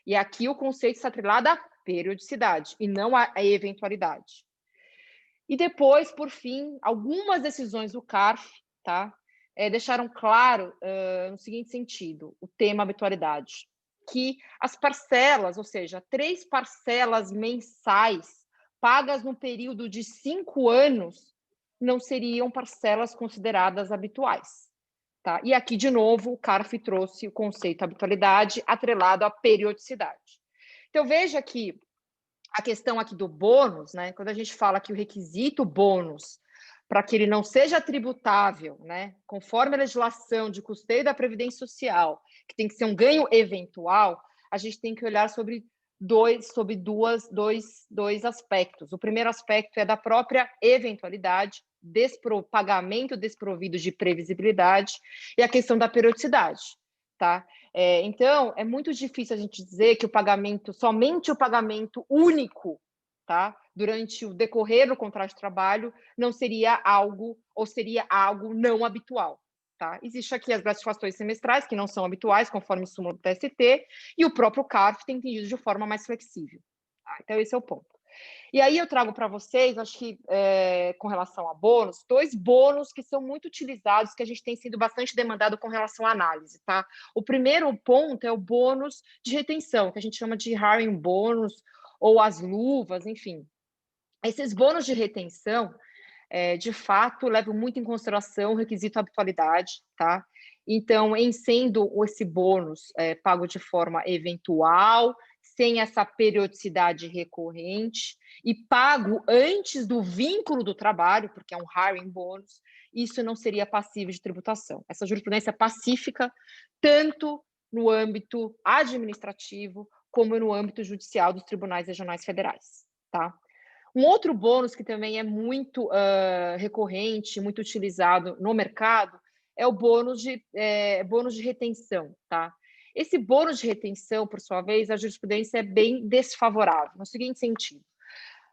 E aqui o conceito está atrelado à periodicidade e não à eventualidade. E depois, por fim, algumas decisões do CARF, tá, deixaram claro no seguinte sentido, o tema habitualidade, que as parcelas, ou seja, 3 parcelas mensais pagas no período de 5 anos, não seriam parcelas consideradas habituais. Tá? E aqui, de novo, o CARF trouxe o conceito habitualidade atrelado à periodicidade. Então, veja que a questão aqui do bônus, né? Quando a gente fala que o requisito bônus, para que ele não seja tributável, né, conforme a legislação de custeio da Previdência Social, que tem que ser um ganho eventual, a gente tem que olhar sobre dois aspectos. O primeiro aspecto é da própria eventualidade, pagamento desprovido de previsibilidade, e a questão da periodicidade, tá? Então, é muito difícil a gente dizer que somente o pagamento único, tá, durante o decorrer do contrato de trabalho, não seria algo, ou seria algo não habitual. Tá? Existe aqui as gratificações semestrais, que não são habituais, conforme súmula do TST, e o próprio CARF tem entendido de forma mais flexível. Tá? Então, esse é o ponto. E aí eu trago para vocês, acho que com relação a bônus, 2 bônus que são muito utilizados, que a gente tem sido bastante demandado com relação à análise. Tá? O primeiro ponto é o bônus de retenção, que a gente chama de hiring bônus, ou as luvas, enfim. Esses bônus de retenção, de fato, levam muito em consideração o requisito habitualidade, tá? Então, em sendo esse bônus pago de forma eventual, sem essa periodicidade recorrente, e pago antes do vínculo do trabalho, porque é um hiring bônus, isso não seria passível de tributação. Essa jurisprudência pacífica, tanto no âmbito administrativo, como no âmbito judicial dos tribunais regionais federais, tá? Um outro bônus que também é muito recorrente, muito utilizado no mercado, é o bônus de retenção, tá? Esse bônus de retenção, por sua vez, a jurisprudência é bem desfavorável, no seguinte sentido.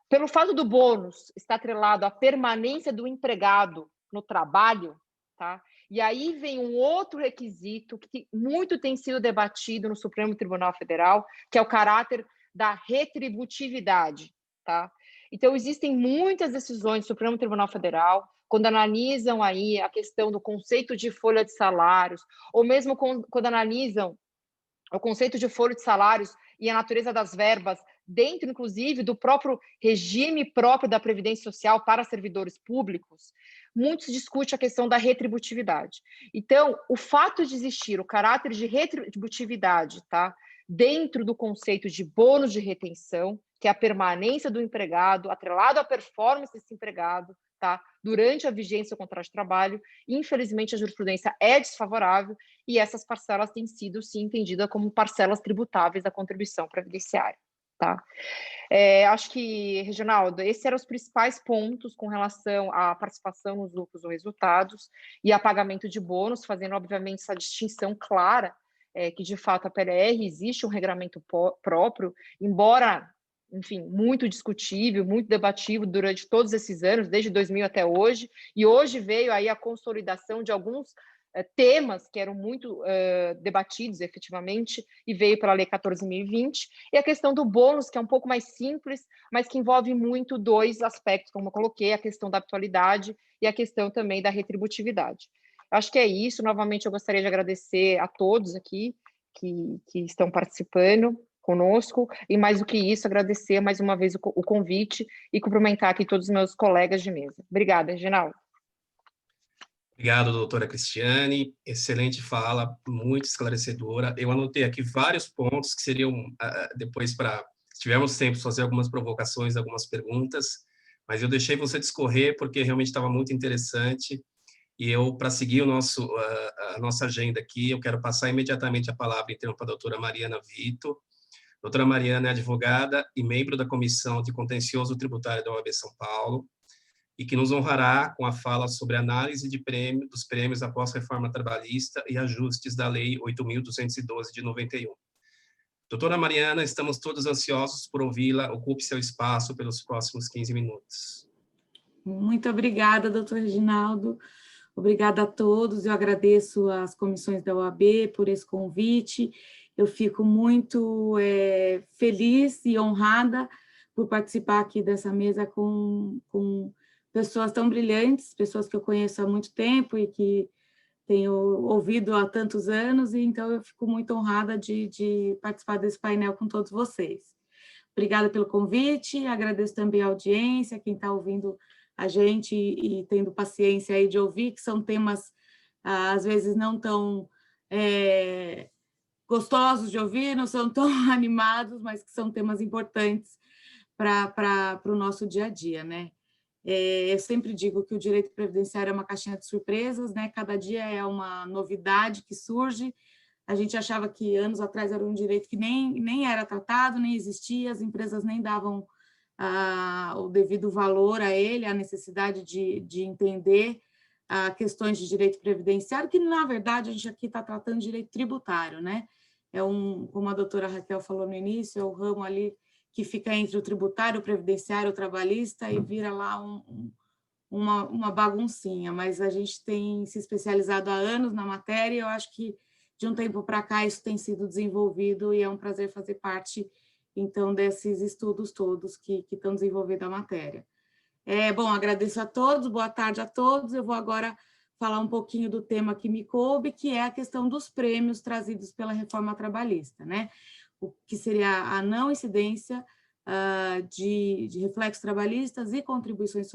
Pelo fato do bônus estar atrelado à permanência do empregado no trabalho, tá? E aí vem um outro requisito que muito tem sido debatido no Supremo Tribunal Federal, que é o caráter da retributividade, tá? Então, existem muitas decisões do Supremo Tribunal Federal, quando analisam aí a questão do conceito de folha de salários, ou mesmo quando analisam o conceito de folha de salários e a natureza das verbas, dentro, inclusive, do próprio regime próprio da Previdência Social para servidores públicos, muito se discute a questão da retributividade. Então, o fato de existir o caráter de retributividade, tá, dentro do conceito de bônus de retenção, que é a permanência do empregado, atrelado à performance desse empregado, tá, durante a vigência do contrato de trabalho, infelizmente a jurisprudência é desfavorável e essas parcelas têm sido, sim, entendidas como parcelas tributáveis da contribuição previdenciária. Tá? Acho que, Reginaldo, esses eram os principais pontos com relação à participação nos lucros ou resultados e a pagamento de bônus, fazendo, obviamente, essa distinção clara, que, de fato, a PLR existe um regramento próprio, embora, enfim, muito discutível, muito debatido durante todos esses anos, desde 2000 até hoje, e hoje veio aí a consolidação de alguns temas que eram muito debatidos efetivamente, e veio pela Lei 14.020, e a questão do bônus, que é um pouco mais simples, mas que envolve muito 2 aspectos, como eu coloquei, a questão da habitualidade e a questão também da retributividade. Acho que é isso. Novamente, eu gostaria de agradecer a todos aqui que estão participando conosco, e mais do que isso, agradecer mais uma vez o convite e cumprimentar aqui todos os meus colegas de mesa. Obrigada, Reginaldo. Obrigado, doutora Cristiane. Excelente fala, muito esclarecedora. Eu anotei aqui vários pontos que seriam, depois, se tivermos tempo, fazer algumas provocações, algumas perguntas, mas eu deixei você discorrer porque realmente estava muito interessante. E eu, para seguir a nossa agenda aqui, eu quero passar imediatamente a palavra, então, para a doutora Mariana Vito, Doutora Mariana é advogada e membro da Comissão de Contencioso Tributário da OAB São Paulo, e que nos honrará com a fala sobre análise dos prêmios após a reforma trabalhista e ajustes da Lei 8.212 de 91. Doutora Mariana, estamos todos ansiosos por ouvi-la. Ocupe seu espaço pelos próximos 15 minutos. Muito obrigada, doutor Reginaldo. Obrigada a todos. Eu agradeço às comissões da OAB por esse convite. Eu fico muito feliz e honrada por participar aqui dessa mesa com pessoas tão brilhantes, pessoas que eu conheço há muito tempo e que tenho ouvido há tantos anos, e então eu fico muito honrada de participar desse painel com todos vocês. Obrigada pelo convite, agradeço também a audiência, quem está ouvindo a gente e tendo paciência aí de ouvir, que são temas, às vezes, não tão gostosos de ouvir, não são tão animados, mas que são temas importantes para o nosso dia a dia, né? Eu sempre digo que o direito previdenciário é uma caixinha de surpresas, né? Cada dia é uma novidade que surge. A gente achava que anos atrás era um direito que nem era tratado, nem existia, as empresas nem davam o devido valor a ele, a necessidade de entender questões de direito previdenciário, que, na verdade, a gente aqui está tratando de direito tributário, né? Como a doutora Raquel falou no início, é o ramo ali que fica entre o tributário, o previdenciário, o trabalhista, e vira lá uma baguncinha, mas a gente tem se especializado há anos na matéria, e eu acho que de um tempo para cá isso tem sido desenvolvido, e é um prazer fazer parte, então, desses estudos todos que estão desenvolvendo a matéria. Bom, agradeço a todos, boa tarde a todos. Eu vou agora falar um pouquinho do tema que me coube, que é a questão dos prêmios trazidos pela reforma trabalhista, né? O que seria a não incidência de reflexos trabalhistas e contribuições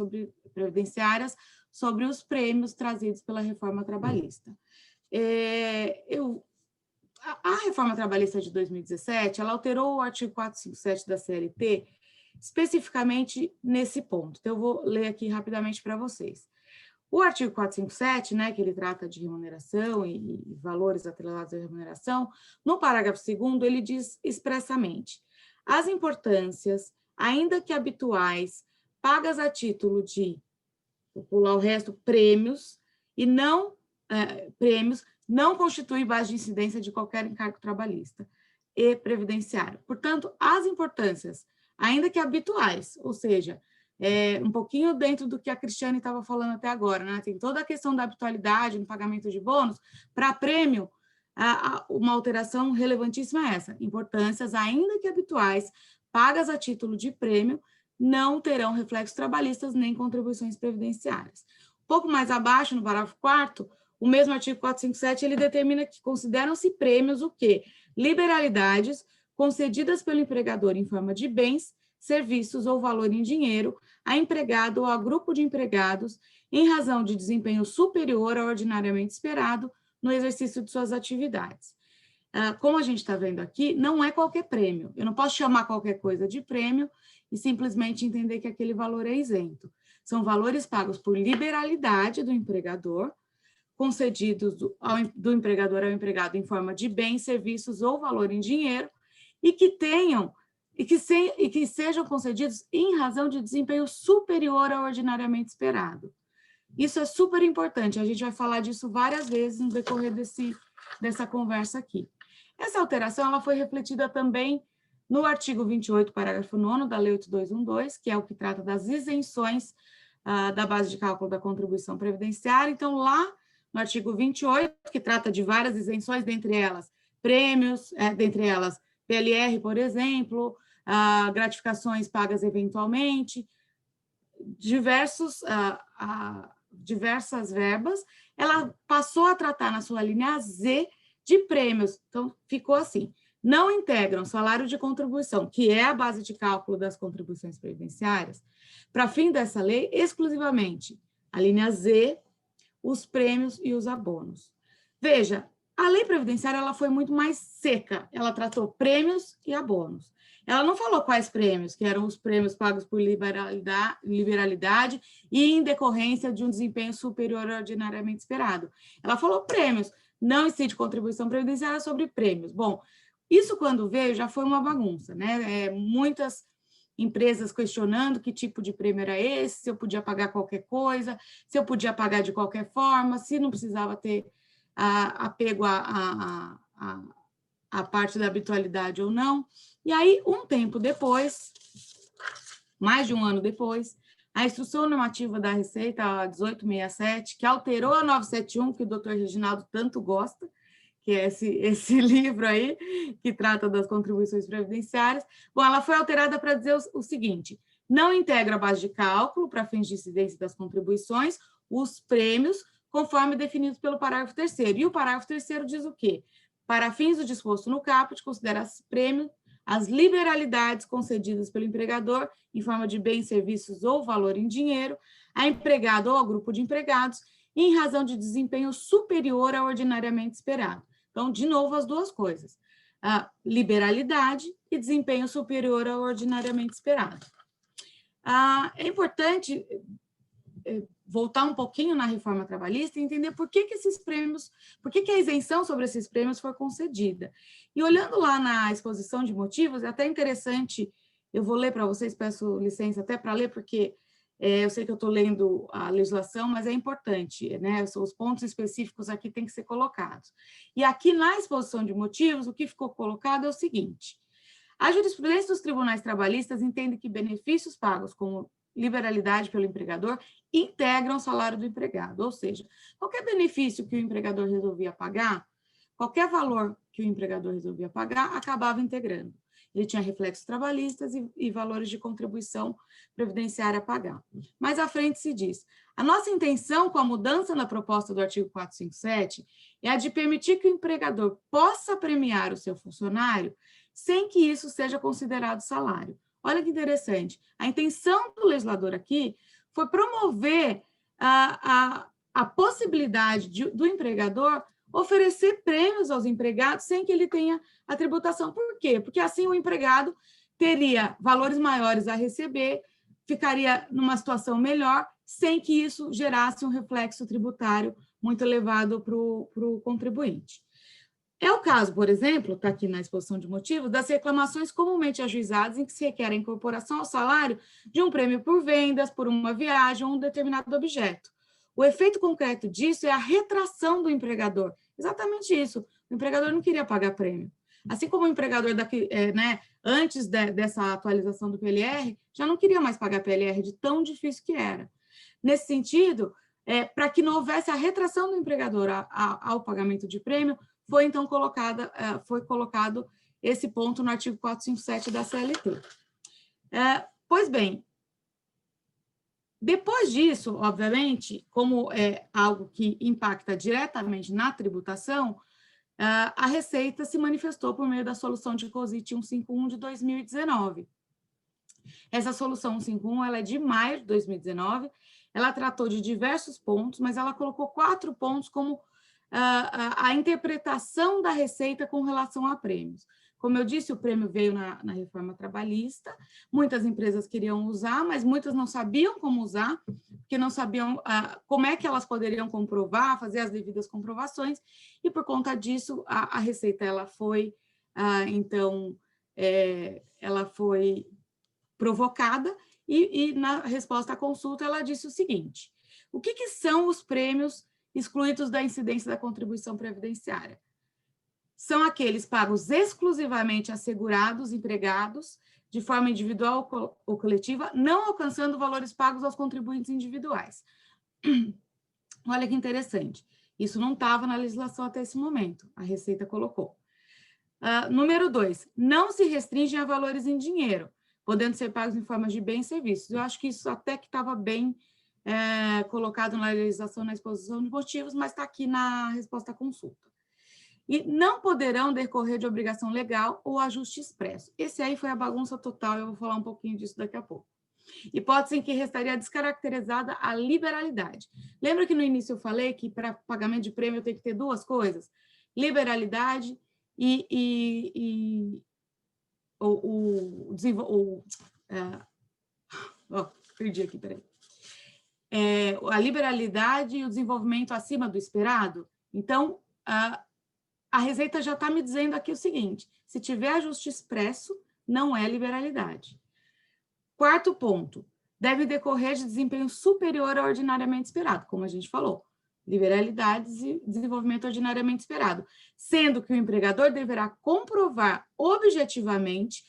previdenciárias sobre os prêmios trazidos pela reforma trabalhista. A reforma trabalhista de 2017, ela alterou o artigo 457 da CLT, especificamente nesse ponto. Então, eu vou ler aqui rapidamente para vocês. O artigo 457, né, que ele trata de remuneração e valores atrelados à remuneração, no parágrafo 2º, ele diz expressamente: as importâncias, ainda que habituais, pagas a título de, vou pular o resto, prêmios, e não não constituem base de incidência de qualquer encargo trabalhista e previdenciário. Portanto, as importâncias, ainda que habituais, ou seja, um pouquinho dentro do que a Cristiane estava falando até agora, né? Tem toda a questão da habitualidade no pagamento de bônus. Para prêmio, uma alteração relevantíssima é essa: importâncias, ainda que habituais, pagas a título de prêmio, não terão reflexos trabalhistas nem contribuições previdenciárias. Um pouco mais abaixo, no parágrafo 4º, o mesmo artigo 457, ele determina que consideram-se prêmios o quê? Liberalidades concedidas pelo empregador em forma de bens, serviços ou valor em dinheiro a empregado ou a grupo de empregados em razão de desempenho superior ao ordinariamente esperado no exercício de suas atividades. Como a gente está vendo aqui, não é qualquer prêmio. Eu não posso chamar qualquer coisa de prêmio e simplesmente entender que aquele valor é isento. São valores pagos por liberalidade do empregador, concedidos do empregador ao empregado em forma de bens, serviços ou valor em dinheiro, e que sejam concedidos em razão de desempenho superior ao ordinariamente esperado. Isso é super importante, a gente vai falar disso várias vezes no decorrer dessa conversa aqui. Essa alteração ela foi refletida também no artigo 28, parágrafo 9º da Lei 8212, que é o que trata das isenções da base de cálculo da contribuição previdenciária. Então, lá no artigo 28, que trata de várias isenções, dentre elas prêmios, dentre elas PLR, por exemplo, gratificações pagas eventualmente, diversas verbas, ela passou a tratar na sua linha Z de prêmios. Então, ficou assim: não integram salário de contribuição, que é a base de cálculo das contribuições previdenciárias, para fim dessa lei, exclusivamente a linha Z, os prêmios e os abonos. Veja, a lei previdenciária ela foi muito mais seca, ela tratou prêmios e abonos. Ela não falou quais prêmios, que eram os prêmios pagos por liberalidade e em decorrência de um desempenho superior ao ordinariamente esperado. Ela falou prêmios, não incide contribuição previdenciária sobre prêmios. Bom, Isso, quando veio, já foi uma bagunça, né? Muitas empresas questionando que tipo de prêmio era esse, se eu podia pagar qualquer coisa, se eu podia pagar de qualquer forma, se não precisava ter apego à parte da habitualidade ou não. E aí, um tempo depois, mais de um ano depois, a Instrução Normativa da Receita, a 1867, que alterou a 971, que o doutor Reginaldo tanto gosta, que é esse livro aí, que trata das contribuições previdenciárias. Bom, ela foi alterada para dizer o seguinte: não integra a base de cálculo para fins de incidência das contribuições os prêmios conforme definidos pelo parágrafo 3º. E o parágrafo 3º diz o quê? Para fins do disposto no caput, considera-se prêmio as liberalidades concedidas pelo empregador em forma de bens, serviços ou valor em dinheiro a empregado ou ao grupo de empregados em razão de desempenho superior ao ordinariamente esperado. Então, de novo, as duas coisas: a liberalidade e desempenho superior ao ordinariamente esperado. É importante voltar um pouquinho na reforma trabalhista e entender por que esses prêmios, por que a isenção sobre esses prêmios foi concedida. E olhando lá na exposição de motivos, é até interessante, eu vou ler para vocês, peço licença até para ler, porque eu sei que eu estou lendo a legislação, mas é importante, né? Os pontos específicos aqui têm que ser colocados. E aqui na exposição de motivos, o que ficou colocado é o seguinte: a jurisprudência dos tribunais trabalhistas entende que benefícios pagos como liberalidade pelo empregador integram o salário do empregado, ou seja, qualquer benefício que o empregador resolvia pagar, qualquer valor que o empregador resolvia pagar, acabava integrando. Ele tinha reflexos trabalhistas e valores de contribuição previdenciária a pagar. Mais à frente se diz: a nossa intenção com a mudança na proposta do artigo 457 é a de permitir que o empregador possa premiar o seu funcionário sem que isso seja considerado salário. Olha que interessante. A intenção do legislador aqui foi promover a possibilidade do empregador oferecer prêmios aos empregados sem que ele tenha a tributação. Por quê? Porque assim o empregado teria valores maiores a receber, ficaria numa situação melhor, sem que isso gerasse um reflexo tributário muito elevado para o contribuinte. É o caso, por exemplo, está aqui na exposição de motivos, das reclamações comumente ajuizadas em que se requer a incorporação ao salário de um prêmio por vendas, por uma viagem ou um determinado objeto. O efeito concreto disso é a retração do empregador. Exatamente isso. O empregador não queria pagar prêmio. Assim como o empregador antes dessa atualização do PLR, já não queria mais pagar PLR de tão difícil que era. Nesse sentido, para que não houvesse a retração do empregador ao pagamento de prêmio, foi então colocado esse ponto no artigo 457 da CLT. Pois bem, depois disso, obviamente, como é algo que impacta diretamente na tributação, a Receita se manifestou por meio da solução de COSIT 151 de 2019. Essa solução 151 ela é de maio de 2019, ela tratou de diversos pontos, mas ela colocou 4 pontos como a interpretação da Receita com relação a prêmios. Como eu disse, o prêmio veio na reforma trabalhista, muitas empresas queriam usar, mas muitas não sabiam como usar, porque não sabiam como é que elas poderiam comprovar, fazer as devidas comprovações, e por conta disso, a Receita ela foi provocada, e na resposta à consulta ela disse o seguinte: o que são os prêmios excluídos da incidência da contribuição previdenciária? São aqueles pagos exclusivamente a segurados, empregados, de forma individual ou coletiva, não alcançando valores pagos aos contribuintes individuais. Olha que interessante. Isso não estava na legislação até esse momento. A Receita colocou. Número 2, não se restringem a valores em dinheiro, podendo ser pagos em forma de bens e serviços. Eu acho que isso até que estava bem colocado na legislação, na exposição de motivos, mas está aqui na resposta à consulta. E não poderão decorrer de obrigação legal ou ajuste expresso. Esse aí foi a bagunça total, eu vou falar um pouquinho disso daqui a pouco. Hipótese em que restaria descaracterizada a liberalidade. Lembra que no início eu falei que para pagamento de prêmio eu tenho que ter 2 coisas? Liberalidade perdi aqui, peraí. A liberalidade e o desenvolvimento acima do esperado. Então, a Receita já está me dizendo aqui o seguinte: se tiver ajuste expresso, não é liberalidade. Quarto ponto, deve decorrer de desempenho superior ao ordinariamente esperado, como a gente falou. Liberalidades e desenvolvimento ordinariamente esperado, sendo que o empregador deverá comprovar objetivamente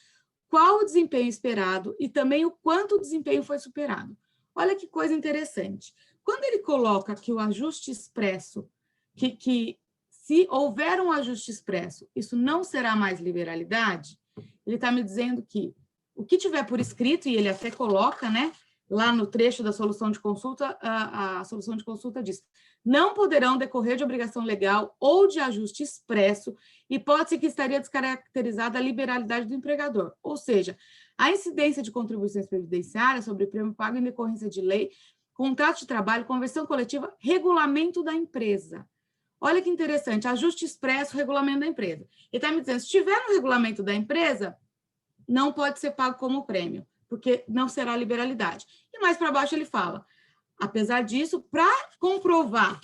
qual o desempenho esperado e também o quanto o desempenho foi superado. Olha que coisa interessante. Quando ele coloca que o ajuste expresso, que se houver um ajuste expresso, isso não será mais liberalidade, ele está me dizendo que o que tiver por escrito, e ele até coloca, né, lá no trecho da solução de consulta, a solução de consulta diz: não poderão decorrer de obrigação legal ou de ajuste expresso, hipótese que estaria descaracterizada a liberalidade do empregador. Ou seja, a incidência de contribuições previdenciárias sobre prêmio pago em decorrência de lei, contrato de trabalho, convenção coletiva, regulamento da empresa. Olha que interessante, ajuste expresso, regulamento da empresa. Ele está me dizendo, se estiver no regulamento da empresa, não pode ser pago como prêmio, porque não será liberalidade. E mais para baixo ele fala: apesar disso, para comprovar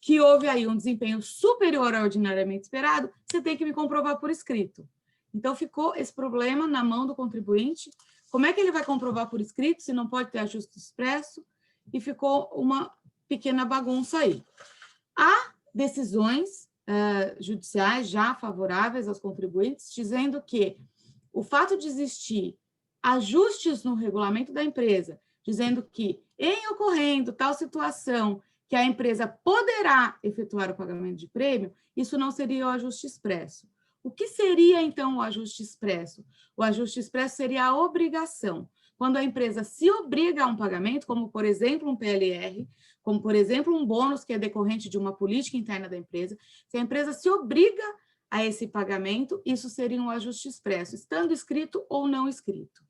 que houve aí um desempenho superior ao ordinariamente esperado, você tem que me comprovar por escrito. Então, ficou esse problema na mão do contribuinte. Como é que ele vai comprovar por escrito, se não pode ter ajuste expresso? E ficou uma pequena bagunça aí. Há decisões judiciais já favoráveis aos contribuintes, dizendo que o fato de existir ajustes no regulamento da empresa, dizendo que, em ocorrendo tal situação, que a empresa poderá efetuar o pagamento de prêmio, isso não seria o ajuste expresso. O que seria, então, o ajuste expresso? O ajuste expresso seria a obrigação. Quando a empresa se obriga a um pagamento, como, por exemplo, um PLR, como, por exemplo, um bônus que é decorrente de uma política interna da empresa, se a empresa se obriga a esse pagamento, isso seria um ajuste expresso, estando escrito ou não escrito.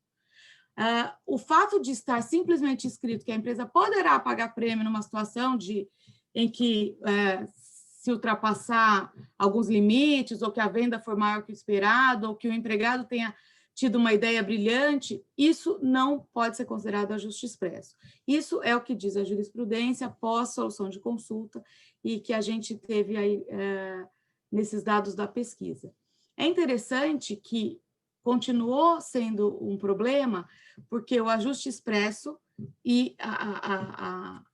O fato de estar simplesmente escrito que a empresa poderá pagar prêmio numa situação em que se ultrapassar alguns limites, ou que a venda for maior que o esperado, ou que o empregado tenha tido uma ideia brilhante, isso não pode ser considerado ajuste expresso. Isso é o que diz a jurisprudência após solução de consulta e que a gente teve aí nesses dados da pesquisa. É interessante que continuou sendo um problema, porque o ajuste expresso e a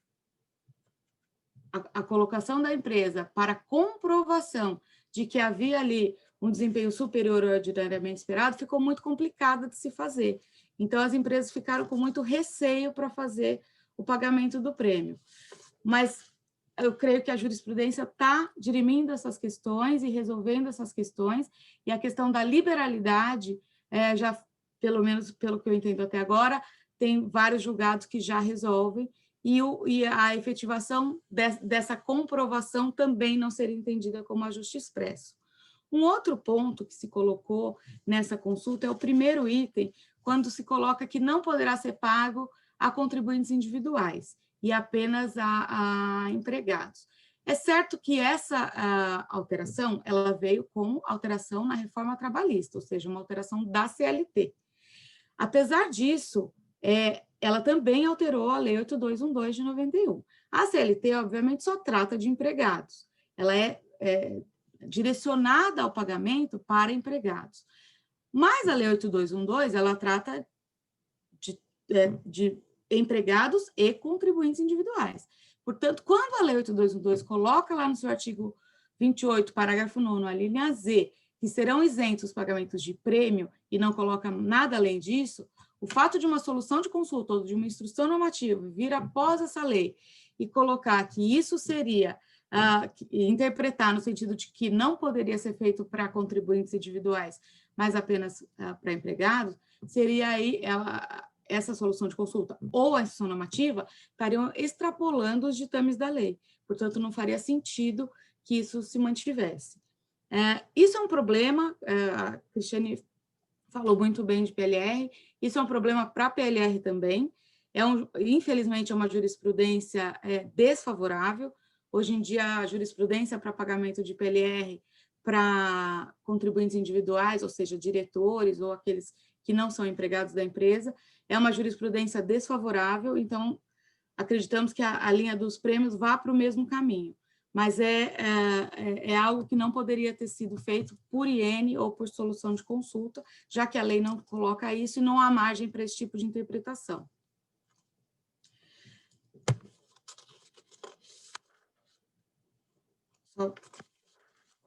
colocação da empresa para comprovação de que havia ali um desempenho superior ao ordinariamente esperado ficou muito complicada de se fazer. Então, as empresas ficaram com muito receio para fazer o pagamento do prêmio. Mas eu creio que a jurisprudência está dirimindo essas questões e resolvendo essas questões, e a questão da liberalidade, já, pelo menos pelo que eu entendo até agora, tem vários julgados que já resolvem, e a efetivação dessa comprovação também não seria entendida como ajuste expresso. Um outro ponto que se colocou nessa consulta é o primeiro item, quando se coloca que não poderá ser pago a contribuintes individuais e apenas a empregados. É certo que essa alteração ela veio como alteração na reforma trabalhista, ou seja, uma alteração da CLT. Apesar disso, ela também alterou a Lei 8212 de 91. A CLT, obviamente, só trata de empregados. Ela é direcionada ao pagamento para empregados. Mas a Lei 8212, ela trata de empregados e contribuintes individuais. Portanto, quando a Lei 8212 coloca lá no seu artigo 28, parágrafo 9º, a linha Z, que serão isentos os pagamentos de prêmio e não coloca nada além disso, o fato de uma solução de consulta ou de uma instrução normativa vir após essa lei e colocar que isso seria interpretar no sentido de que não poderia ser feito para contribuintes individuais, mas apenas para empregados, seria aí essa solução de consulta ou a instrução normativa estariam extrapolando os ditames da lei. Portanto, não faria sentido que isso se mantivesse. Isso é um problema, a Cristiane falou muito bem de PLR, isso é um problema para a PLR também, infelizmente é uma jurisprudência desfavorável. Hoje em dia, a jurisprudência para pagamento de PLR para contribuintes individuais, ou seja, diretores ou aqueles que não são empregados da empresa, é uma jurisprudência desfavorável, então acreditamos que a linha dos prêmios vá para o mesmo caminho. mas é algo que não poderia ter sido feito por IN ou por solução de consulta, já que a lei não coloca isso e não há margem para esse tipo de interpretação. Só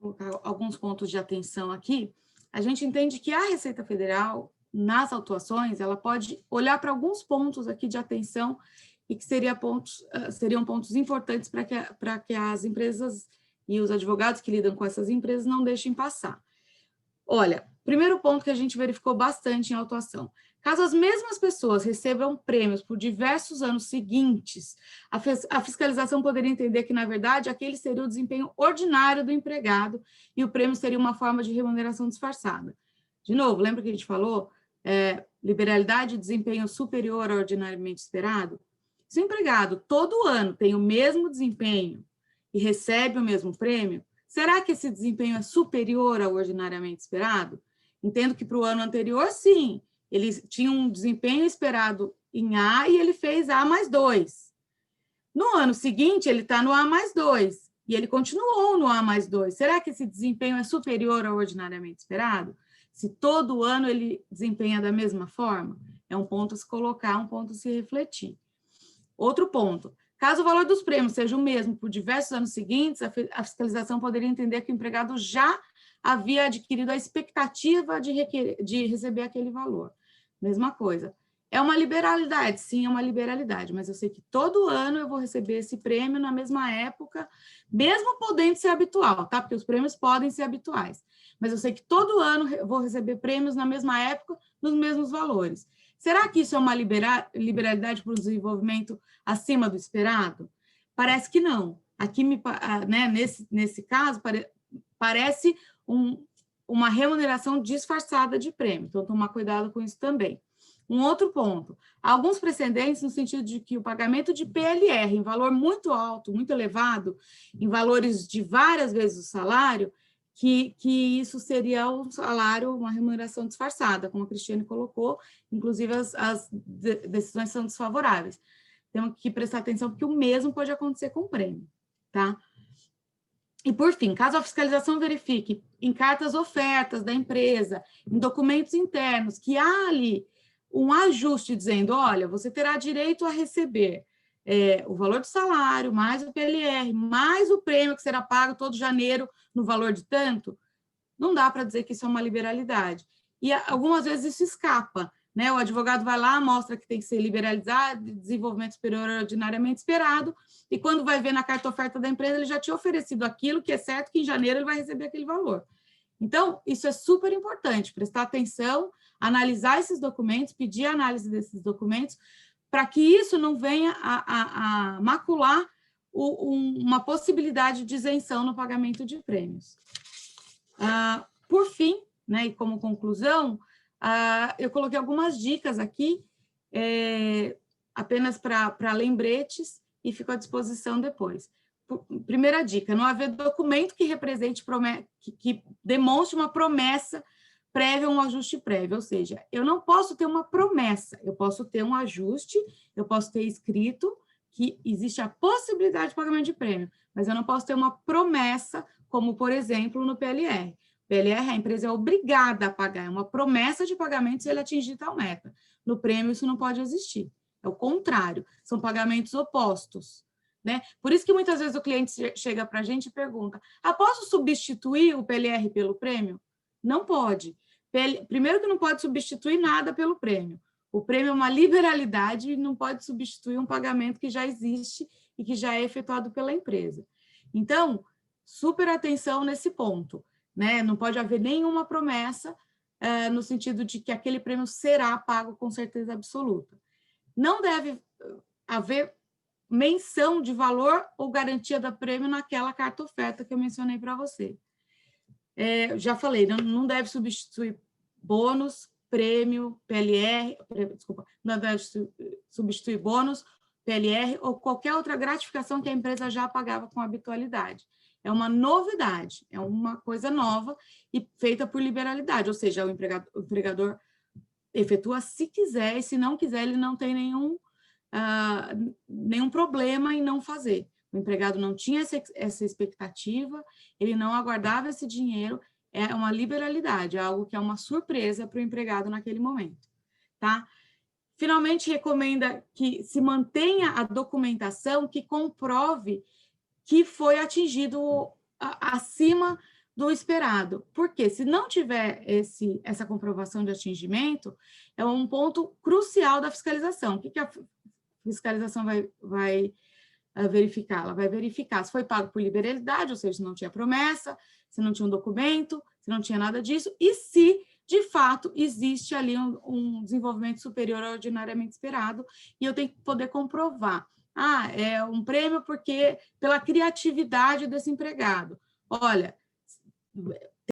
colocar alguns pontos de atenção aqui. A gente entende que a Receita Federal, nas autuações, ela pode olhar para alguns pontos aqui de atenção e que seriam pontos importantes para que as empresas e os advogados que lidam com essas empresas não deixem passar. Olha, primeiro ponto que a gente verificou bastante em autuação. Caso as mesmas pessoas recebam prêmios por diversos anos seguintes, a fiscalização poderia entender que, na verdade, aquele seria o desempenho ordinário do empregado e o prêmio seria uma forma de remuneração disfarçada. De novo, lembra que a gente falou? Liberalidade e desempenho superior ao ordinariamente esperado? Se o empregado todo ano tem o mesmo desempenho e recebe o mesmo prêmio, será que esse desempenho é superior ao ordinariamente esperado? Entendo que para o ano anterior, sim, ele tinha um desempenho esperado em A e ele fez A mais 2. No ano seguinte, ele está no A mais 2 e ele continuou no A mais 2. Será que esse desempenho é superior ao ordinariamente esperado? Se todo ano ele desempenha da mesma forma? É um ponto a se colocar, um ponto a se refletir. Outro ponto, caso o valor dos prêmios seja o mesmo por diversos anos seguintes, a fiscalização poderia entender que o empregado já havia adquirido a expectativa de receber aquele valor. Mesma coisa. É uma liberalidade? Sim, é uma liberalidade, mas eu sei que todo ano eu vou receber esse prêmio na mesma época, mesmo podendo ser habitual, tá? Porque os prêmios podem ser habituais. Mas eu sei que todo ano eu vou receber prêmios na mesma época, nos mesmos valores. Será que isso é uma liberalidade para o desenvolvimento acima do esperado? Parece que não. Aqui, né, nesse caso, parece uma remuneração disfarçada de prêmio. Então, tomar cuidado com isso também. Um outro ponto, alguns precedentes no sentido de que o pagamento de PLR em valor muito alto, muito elevado, em valores de várias vezes o salário, que isso seria um salário, uma remuneração disfarçada, como a Cristiane colocou, inclusive as decisões são desfavoráveis. Temos que prestar atenção, porque o mesmo pode acontecer com o prêmio, tá? E, por fim, caso a fiscalização verifique em cartas ofertas da empresa, em documentos internos, que há ali um ajuste dizendo, olha, você terá direito a receber o valor do salário, mais o PLR, mais o prêmio que será pago todo janeiro no valor de tanto, não dá para dizer que isso é uma liberalidade. E algumas vezes isso escapa, né? O advogado vai lá, mostra que tem que ser liberalizado, desenvolvimento superior ordinariamente esperado, e quando vai ver na carta oferta da empresa, ele já tinha oferecido aquilo, que é certo que em janeiro ele vai receber aquele valor. Então, isso é super importante, prestar atenção, analisar esses documentos, pedir a análise desses documentos, para que isso não venha a macular uma possibilidade de isenção no pagamento de prêmios. Por fim, né, e como conclusão, eu coloquei algumas dicas aqui, apenas para lembretes, e fico à disposição depois. Primeira dica, não haver documento que represente, que demonstre uma promessa prévia ou um ajuste prévio, ou seja, eu não posso ter uma promessa, eu posso ter um ajuste, eu posso ter escrito que existe a possibilidade de pagamento de prêmio, mas eu não posso ter uma promessa, como, por exemplo, no PLR. PLR, a empresa é obrigada a pagar, é uma promessa de pagamento se ele atingir tal meta. No prêmio, isso não pode existir. É o contrário, são pagamentos opostos, né? Por isso que muitas vezes o cliente chega para a gente e pergunta, posso substituir o PLR pelo prêmio? Não pode. Primeiro que não pode substituir nada pelo prêmio. O prêmio é uma liberalidade e não pode substituir um pagamento que já existe e que já é efetuado pela empresa. Então, super atenção nesse ponto, né? Não pode haver nenhuma promessa no sentido de que aquele prêmio será pago com certeza absoluta. Não deve haver menção de valor ou garantia da prêmio naquela carta oferta que eu mencionei para você. Já falei, não deve substituir bônus, prêmio, PLR, desculpa, não deve substituir bônus, PLR ou qualquer outra gratificação que a empresa já pagava com habitualidade. É uma novidade, é uma coisa nova e feita por liberalidade, ou seja, o empregador efetua se quiser, e se não quiser, ele não tem nenhum problema em não fazer. O empregado não tinha essa expectativa, ele não aguardava esse dinheiro, é uma liberalidade, é algo que é uma surpresa para o empregado naquele momento, tá? Finalmente, recomenda que se mantenha a documentação que comprove que foi atingido acima do esperado. Porque se não tiver essa comprovação de atingimento, é um ponto crucial da fiscalização. O que a fiscalização vai verificar? Ela vai verificar se foi pago por liberalidade, ou seja, se não tinha promessa, se não tinha um documento, se não tinha nada disso, e se, de fato, existe ali um desenvolvimento superior ao ordinariamente esperado, e eu tenho que poder comprovar. É um prêmio pela criatividade desse empregado. Olha,